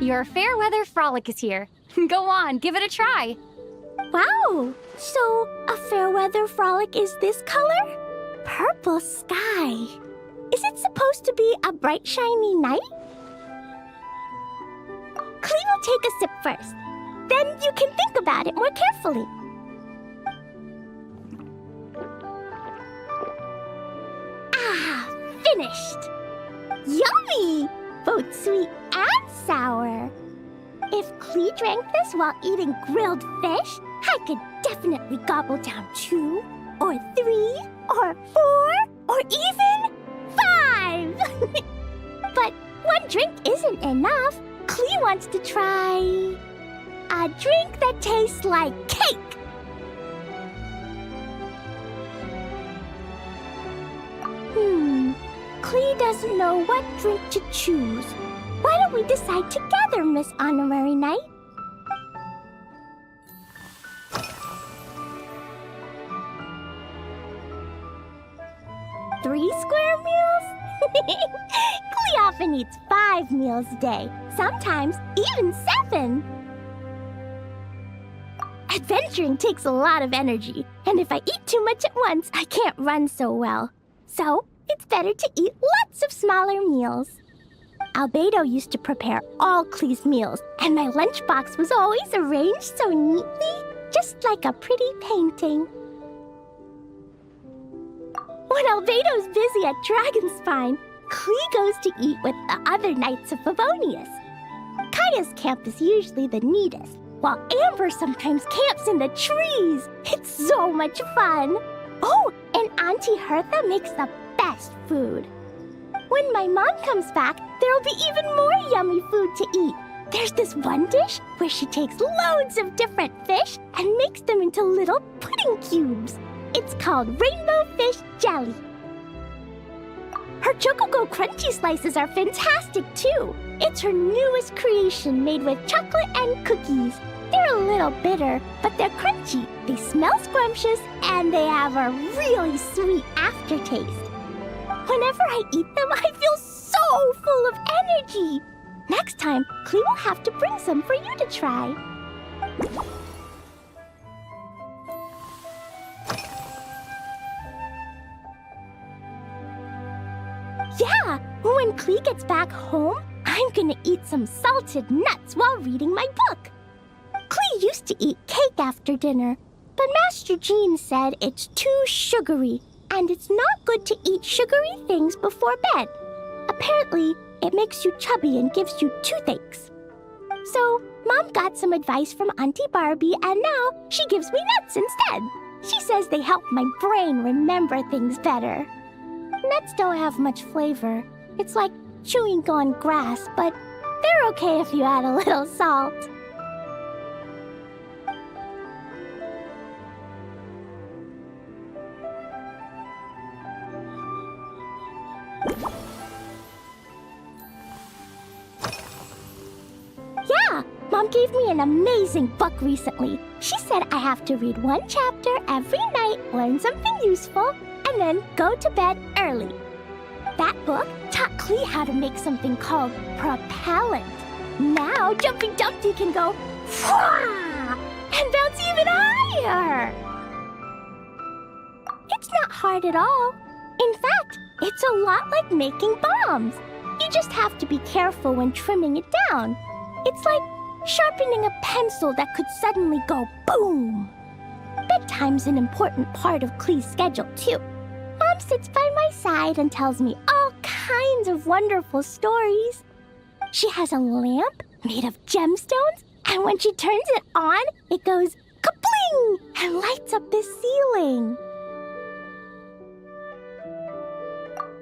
Your fair weather frolic is here. Go on, give it a try. Wow! So, a fair weather frolic is this color? Purple sky. Is it supposed to be a bright, shiny night? Clee will take a sip first. Then you can think about it more carefully. Ah, finished! Yummy! Both sweet and sour. If Clee drank this while eating grilled fish, I could definitely gobble down 2, or 3, or 4, or even 5! But one drink isn't enough. Clee wants to try a drink that tastes like cake. Clee doesn't know what drink to choose. Why don't we decide together, Miss Honorary Knight? Three square meals? Clee often eats 5 meals a day, sometimes even 7. Adventuring takes a lot of energy, and if I eat too much at once, I can't run so well. So, it's better to eat lots of smaller meals. Albedo used to prepare all Clee's meals, and my lunchbox was always arranged so neatly, just like a pretty painting. When Albedo's busy at Dragonspine, Clee goes to eat with the other Knights of Favonius. Kaya's camp is usually the neatest, while Amber sometimes camps in the trees. It's so much fun. Oh, and Auntie Hertha makes the best food. When my mom comes back, there'll be even more yummy food to eat. There's this one dish where she takes loads of different fish and makes them into little pudding cubes. It's called Rainbow Fish Jelly. Her Chocogo Crunchy Slices are fantastic too. It's her newest creation made with chocolate and cookies. They're a little bitter, but they're crunchy. They smell scrumptious, and they have a really sweet aftertaste. Whenever I eat them, I feel so full of energy. Next time, Clee will have to bring some for you to try. Yeah, when Clee gets back home, I'm gonna eat some salted nuts while reading my book. Clee used to eat cake after dinner, but Master Jean said it's too sugary, and it's not good to eat sugary things before bed. Apparently, it makes you chubby and gives you toothaches. So, Mom got some advice from Auntie Barbie, and now she gives me nuts instead. She says they help my brain remember things better. Nuts don't have much flavor. It's like chewing on grass, but they're okay if you add a little salt. Yeah, Mom gave me an amazing book recently. She said I have to read one chapter every night, learn something useful, and then go to bed early. That book taught Clee how to make something called propellant. Now Jumpy Dumpty can go Fwah! And bounce even higher. It's not hard at all. In fact, it's a lot like making bombs. You just have to be careful when trimming it down. It's like sharpening a pencil that could suddenly go boom. Bedtime's an important part of Clee's schedule, too. Mom sits by my side and tells me all kinds of wonderful stories. She has a lamp made of gemstones, and when she turns it on, it goes kabling and lights up the ceiling.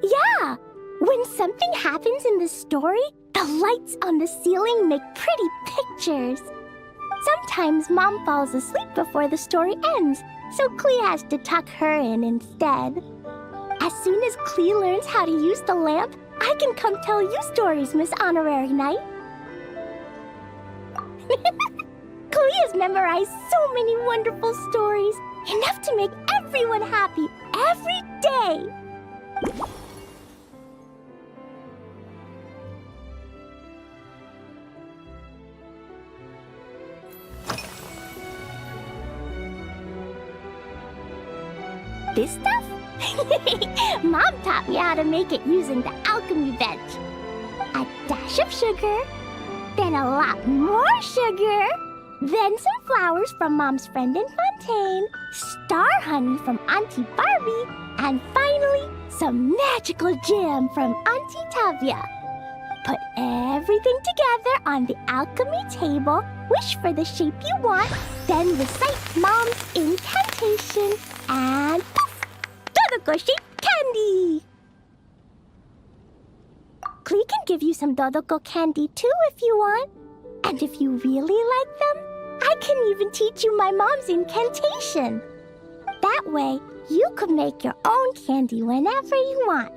Yeah, when something happens in the story, the lights on the ceiling make pretty pictures. Sometimes Mom falls asleep before the story ends, so Clee has to tuck her in instead. As soon as Clee learns how to use the lamp, I can come tell you stories, Miss Honorary Knight. Clee has memorized so many wonderful stories, enough to make everyone happy every day. This stuff? Mom taught me how to make it using the alchemy bench. A dash of sugar, then a lot more sugar, then some flowers from Mom's friend in Fontaine, star honey from Auntie Barbie, and finally, some magical jam from Auntie Tavia. Put everything together on the alchemy table, wish for the shape you want, then recite Mom's incantation, and poof! Dodoko-shaped candy! Klee can give you some Dodoko candy too if you want. And if you really like them, I can even teach you my mom's incantation. That way, you could make your own candy whenever you want.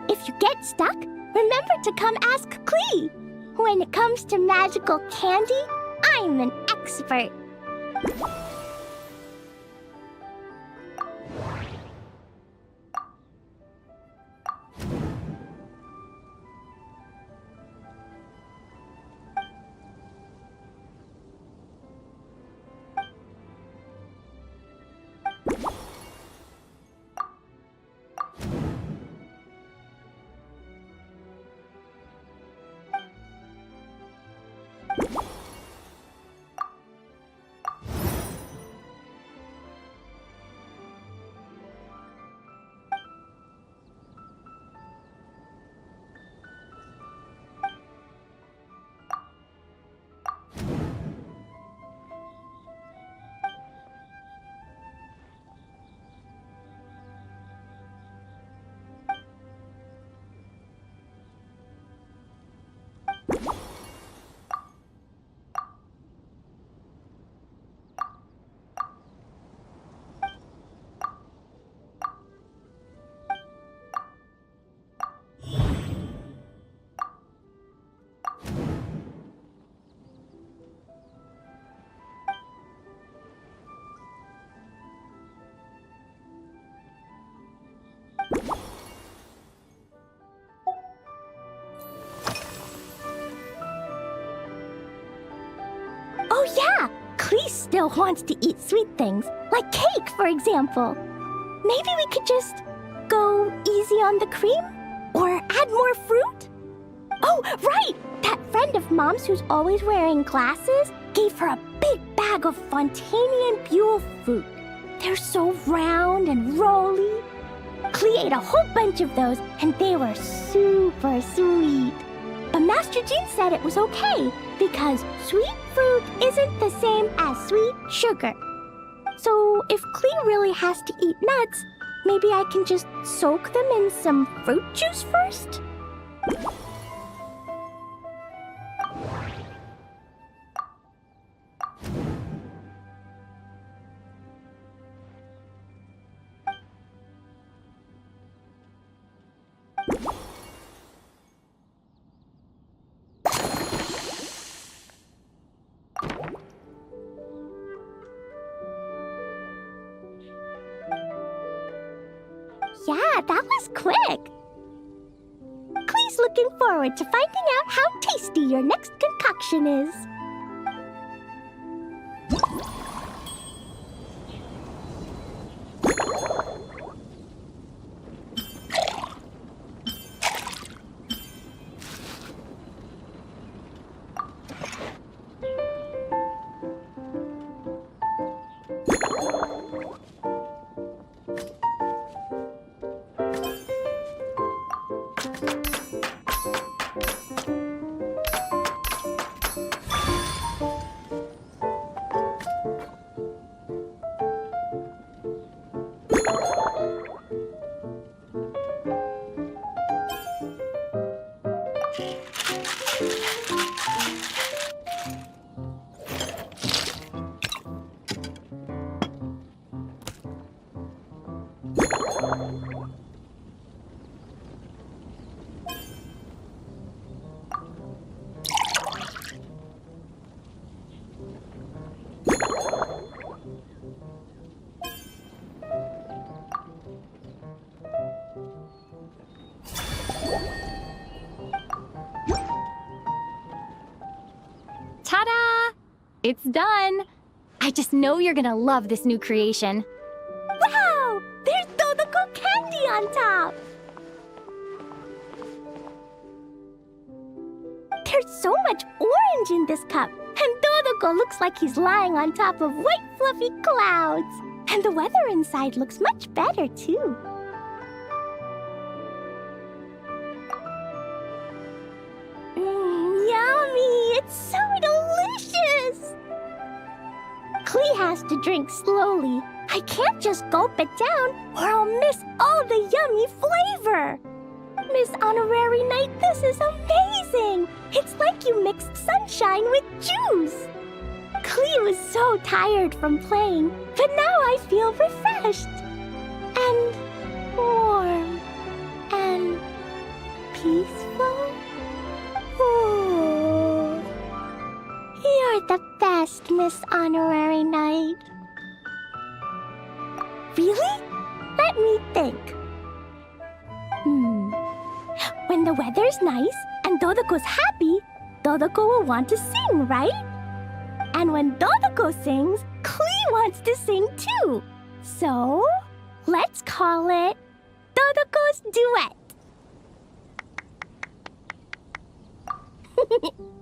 If you get stuck, remember to come ask Klee. When it comes to magical candy, I'm an expert. Oh yeah! Klee still wants to eat sweet things, like cake, for example. Maybe we could just go easy on the cream? Or add more fruit? Oh, right! That friend of Mom's who's always wearing glasses gave her a big bag of Fontanian Buell fruit. They're so round and rolly. Klee ate a whole bunch of those, and they were super sweet. But Master Jean said it was okay, because sweet fruit isn't the same as sweet sugar. So if Klee really has to eat nuts, maybe I can just soak them in some fruit juice first? Yeah, that was quick. Klee's looking forward to finding out how tasty your next concoction is. Ta-da! It's done! I just know you're gonna love this new creation. Wow! There's Dodoko candy on top! There's so much orange in this cup, and Dodoko looks like he's lying on top of white fluffy clouds. And the weather inside looks much better, too. Yummy! It's so delicious! Klee has to drink slowly. I can't just gulp it down, or I'll miss all the yummy flavor. Miss Honorary Knight, this is amazing! It's like you mixed sunshine with juice. Klee was so tired from playing, but now I feel refreshed. And warm. And peaceful. Ooh. You're the best, Miss Honorary Knight. Really? Let me think. When the weather's nice and Dodoko's happy, Dodoko will want to sing, right? And when Dodoko sings, Klee wants to sing too. So, let's call it Dodoko's Duet.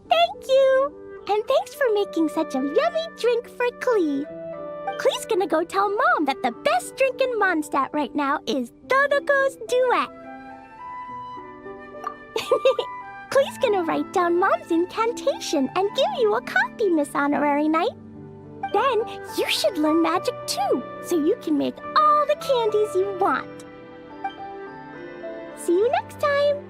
Thank you! And thanks for making such a yummy drink for Klee. Klee's gonna go tell Mom that the best drink in Mondstadt right now is Dodoko's Duet. Klee's gonna write down Mom's incantation and give you a copy, Miss Honorary Knight. Then you should learn magic too, so you can make all the candies you want. See you next time!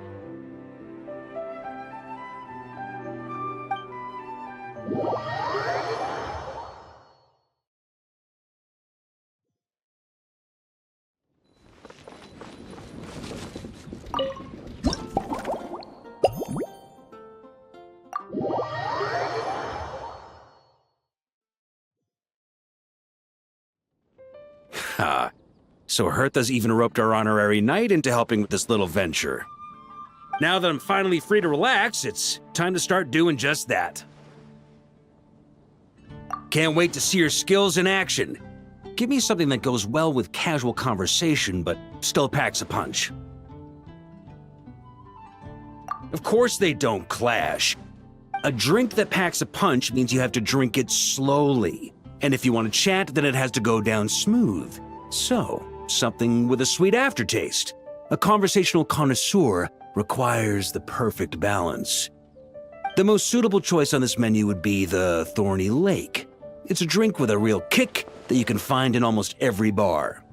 So Hertha's even roped our honorary knight into helping with this little venture. Now that I'm finally free to relax, it's time to start doing just that. Can't wait to see your skills in action. Give me something that goes well with casual conversation, but still packs a punch. Of course they don't clash. A drink that packs a punch means you have to drink it slowly. And if you want to chat, then it has to go down smooth. So, something with a sweet aftertaste. A conversational connoisseur requires the perfect balance. The most suitable choice on this menu would be the Thorny Lake. It's a drink with a real kick that you can find in almost every bar.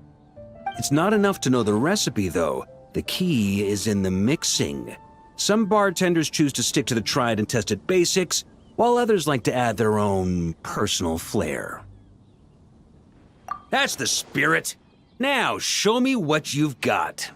It's not enough to know the recipe, though. The key is in the mixing. Some bartenders choose to stick to the tried and tested basics, while others like to add their own personal flair. That's the spirit. Now, show me what you've got.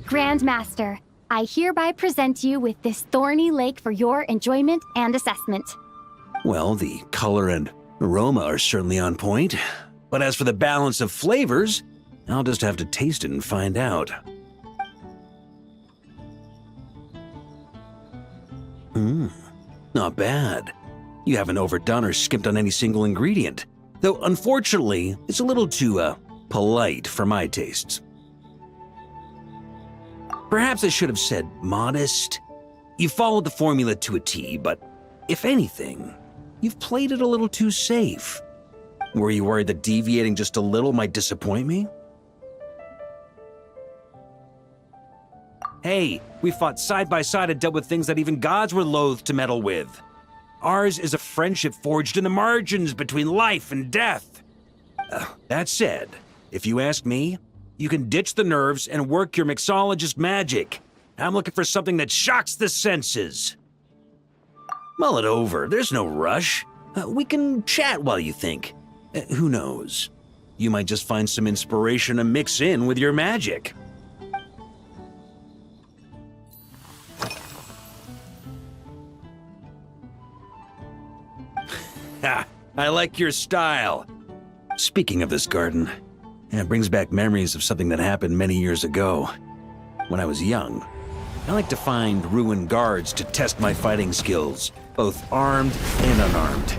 Grandmaster, I hereby present you with this Thorny Lake for your enjoyment and assessment. Well, the color and aroma are certainly on point. But as for the balance of flavors, I'll just have to taste it and find out. Not bad. You haven't overdone or skimped on any single ingredient, though unfortunately, it's a little too, polite for my tastes. Perhaps I should have said modest. You followed the formula to a T, but if anything, you've played it a little too safe. Were you worried that deviating just a little might disappoint me? Hey, we fought side by side and dealt with things that even gods were loath to meddle with. Ours is a friendship forged in the margins between life and death. That said, if you ask me, you can ditch the nerves and work your mixologist magic. I'm looking for something that shocks the senses. Mull it over, there's no rush. We can chat while you think. Who knows? You might just find some inspiration to mix in with your magic. Ha! I like your style. Speaking of this garden, it brings back memories of something that happened many years ago. When I was young, I like to find ruined guards to test my fighting skills, both armed and unarmed.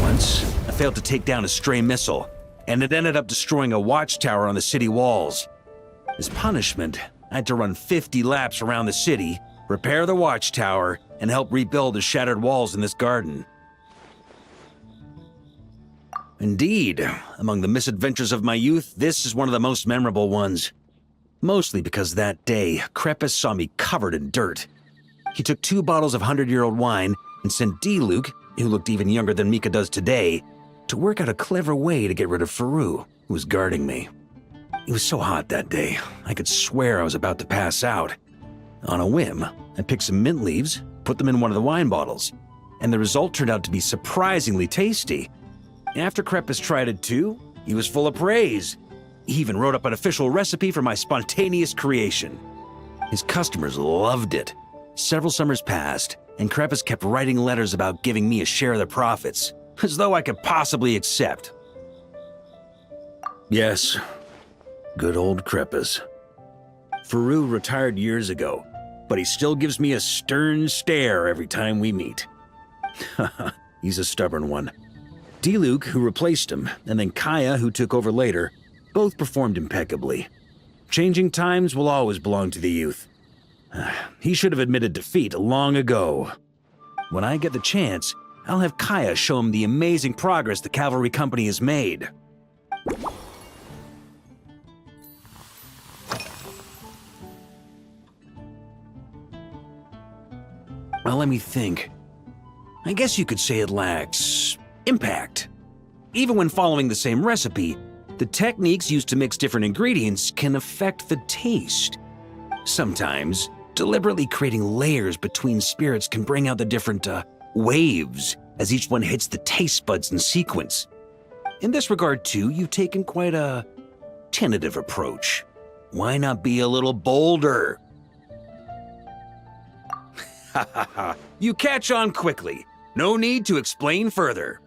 Once, I failed to take down a stray missile, and it ended up destroying a watchtower on the city walls. As punishment, I had to run 50 laps around the city, repair the watchtower, and help rebuild the shattered walls in this garden. Indeed, among the misadventures of my youth, this is one of the most memorable ones. Mostly because that day, Crepus saw me covered in dirt. He took 2 bottles of 100-year-old wine and sent D-Luke, who looked even younger than Mika does today, to work out a clever way to get rid of Faru, who was guarding me. It was so hot that day, I could swear I was about to pass out. On a whim, I picked some mint leaves, put them in one of the wine bottles, and the result turned out to be surprisingly tasty. After Crepus tried it too, he was full of praise. He even wrote up an official recipe for my spontaneous creation. His customers loved it. Several summers passed, and Crepus kept writing letters about giving me a share of the profits, as though I could possibly accept. Yes, good old Crepus. Faru retired years ago, but he still gives me a stern stare every time we meet. He's a stubborn one. D-Luke, who replaced him, and then Kaya, who took over later, both performed impeccably. Changing times will always belong to the youth. He should have admitted defeat long ago. When I get the chance, I'll have Kaya show him the amazing progress the cavalry company has made. Well, let me think. I guess you could say it lacks impact. Even when following the same recipe, the techniques used to mix different ingredients can affect the taste. Sometimes, deliberately creating layers between spirits can bring out the different waves as each one hits the taste buds in sequence. In this regard, too, you've taken quite a tentative approach. Why not be a little bolder? Ha ha ha, you catch on quickly. No need to explain further.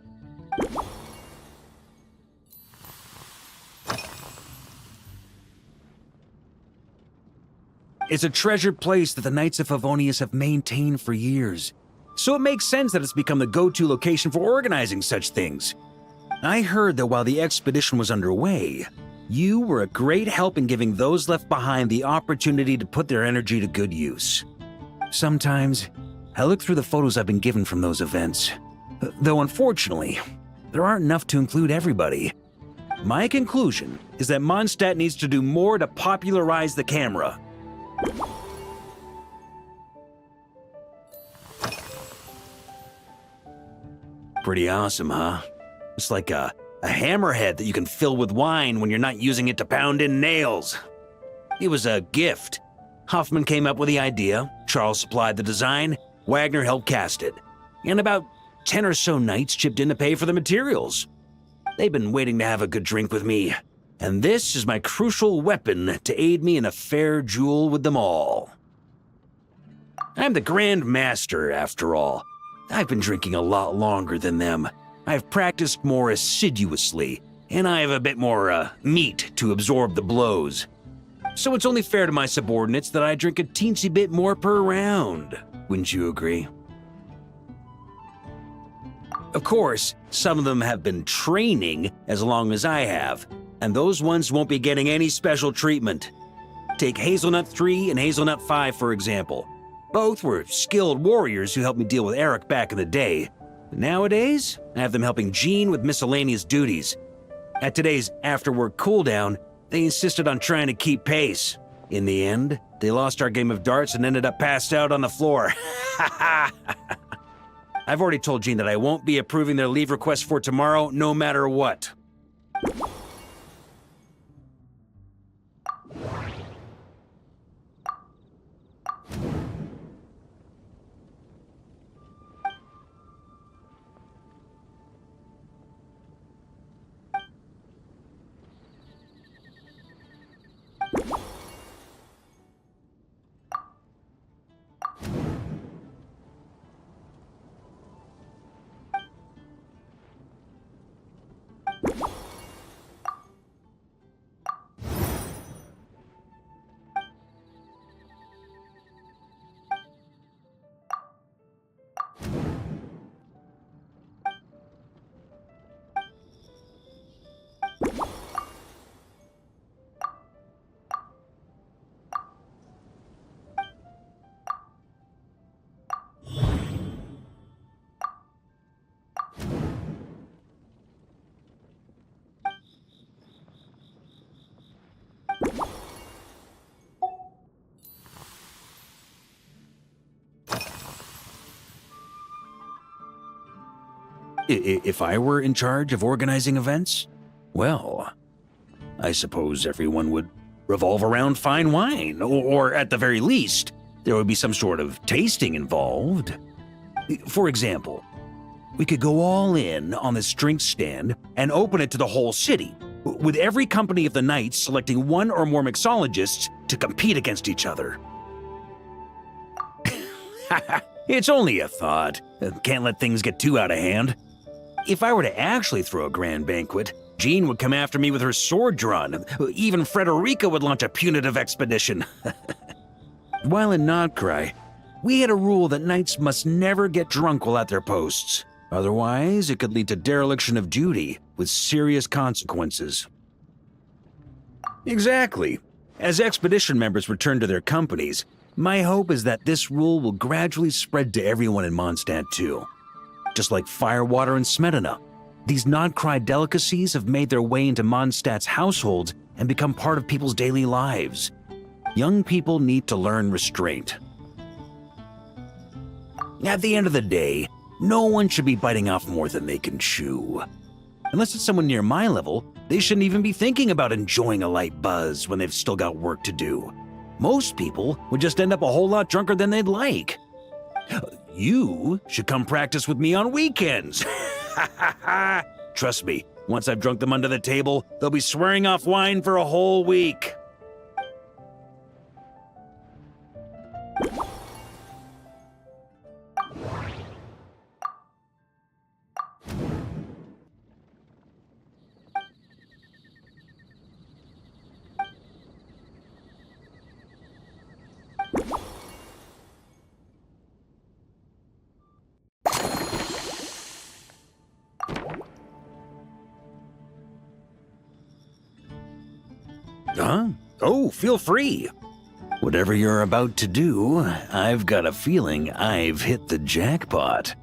It's a treasured place that the Knights of Favonius have maintained for years, so it makes sense that it's become the go-to location for organizing such things. I heard that while the expedition was underway, you were a great help in giving those left behind the opportunity to put their energy to good use. Sometimes, I look through the photos I've been given from those events, though unfortunately, there aren't enough to include everybody. My conclusion is that Mondstadt needs to do more to popularize the camera. Pretty awesome, huh? It's like a hammerhead that you can fill with wine when you're not using it to pound in nails. It was a gift. Hoffman came up with the idea, Charles supplied the design, Wagner helped cast it, and about 10 or so knights chipped in to pay for the materials. They've been waiting to have a good drink with me, and this is my crucial weapon to aid me in a fair duel with them all. I'm the Grand Master, after all. I've been drinking a lot longer than them. I've practiced more assiduously, and I have a bit more, meat to absorb the blows. So it's only fair to my subordinates that I drink a teensy bit more per round. Wouldn't you agree? Of course, some of them have been training as long as I have, and those ones won't be getting any special treatment. Take Hazelnut 3 and Hazelnut 5, for example. Both were skilled warriors who helped me deal with Eric back in the day. Nowadays, I have them helping Jean with miscellaneous duties. At today's after-work cooldown, they insisted on trying to keep pace. In the end, they lost our game of darts and ended up passed out on the floor. I've already told Jean that I won't be approving their leave request for tomorrow, no matter what. If I were in charge of organizing events, well, I suppose everyone would revolve around fine wine, or at the very least, there would be some sort of tasting involved. For example, we could go all in on this drink stand and open it to the whole city, with every company of the night selecting one or more mixologists to compete against each other. It's only a thought. Can't let things get too out of hand. If I were to actually throw a grand banquet, Jean would come after me with her sword drawn. Even Frederica would launch a punitive expedition. While in Nodcry, we had a rule that knights must never get drunk while at their posts. Otherwise, it could lead to dereliction of duty, with serious consequences. Exactly. As expedition members return to their companies, my hope is that this rule will gradually spread to everyone in Mondstadt too. Just like firewater and smetana, these Nodcry delicacies have made their way into Mondstadt's households and become part of people's daily lives. Young people need to learn restraint. At the end of the day, no one should be biting off more than they can chew. Unless it's someone near my level, they shouldn't even be thinking about enjoying a light buzz when they've still got work to do. Most people would just end up a whole lot drunker than they'd like. You should come practice with me on weekends. Trust me, once I've drunk them under the table, they'll be swearing off wine for a whole week. Huh? Oh, feel free. Whatever you're about to do, I've got a feeling I've hit the jackpot.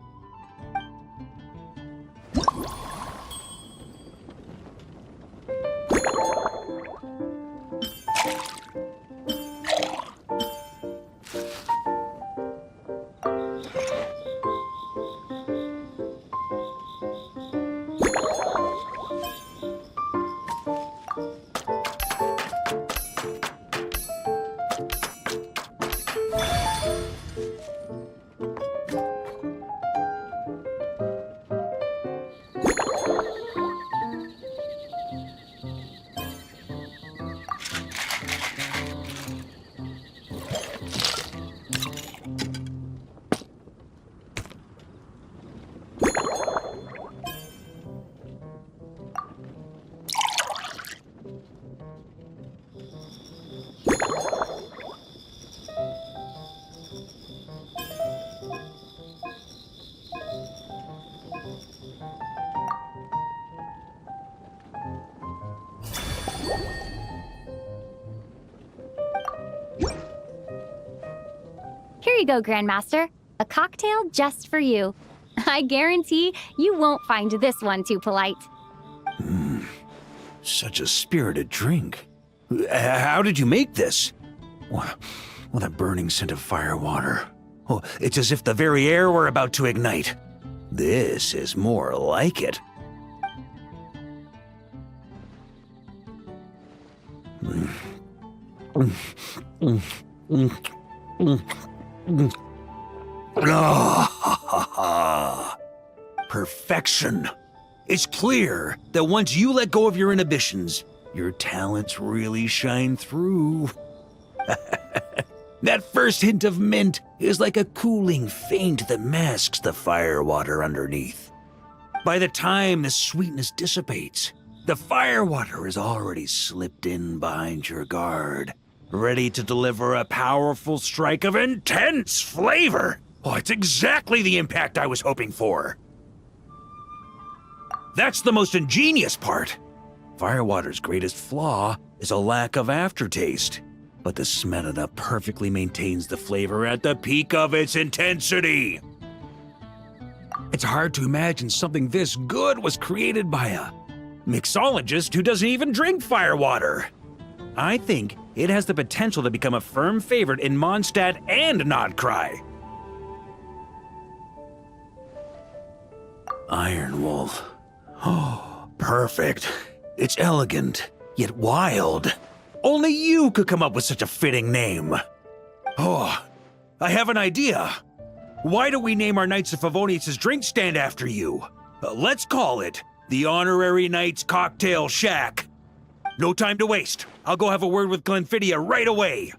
Here you go, Grandmaster. A cocktail just for you. I guarantee you won't find this one too polite. Such a spirited drink. How did you make this? Well, that burning scent of firewater. Oh, it's as if the very air were about to ignite. This is more like it. Perfection. It's clear that once you let go of your inhibitions, your talents really shine through. That first hint of mint is like a cooling feint that masks the firewater underneath. By the time the sweetness dissipates, the firewater has already slipped in behind your guard, ready to deliver a powerful strike of intense flavor. Oh, it's exactly the impact I was hoping for. That's the most ingenious part. Firewater's greatest flaw is a lack of aftertaste, but the Smetana perfectly maintains the flavor at the peak of its intensity. It's hard to imagine something this good was created by a mixologist who doesn't even drink firewater. I think it has the potential to become a firm favorite in Mondstadt and Nodcry. Iron Wolf. Oh, perfect. It's elegant, yet wild. Only you could come up with such a fitting name. Oh, I have an idea. Why don't we name our Knights of Favonius' drink stand after you? Let's call it the Honorary Knights Cocktail Shack. No time to waste. I'll go have a word with Glenfidia right away.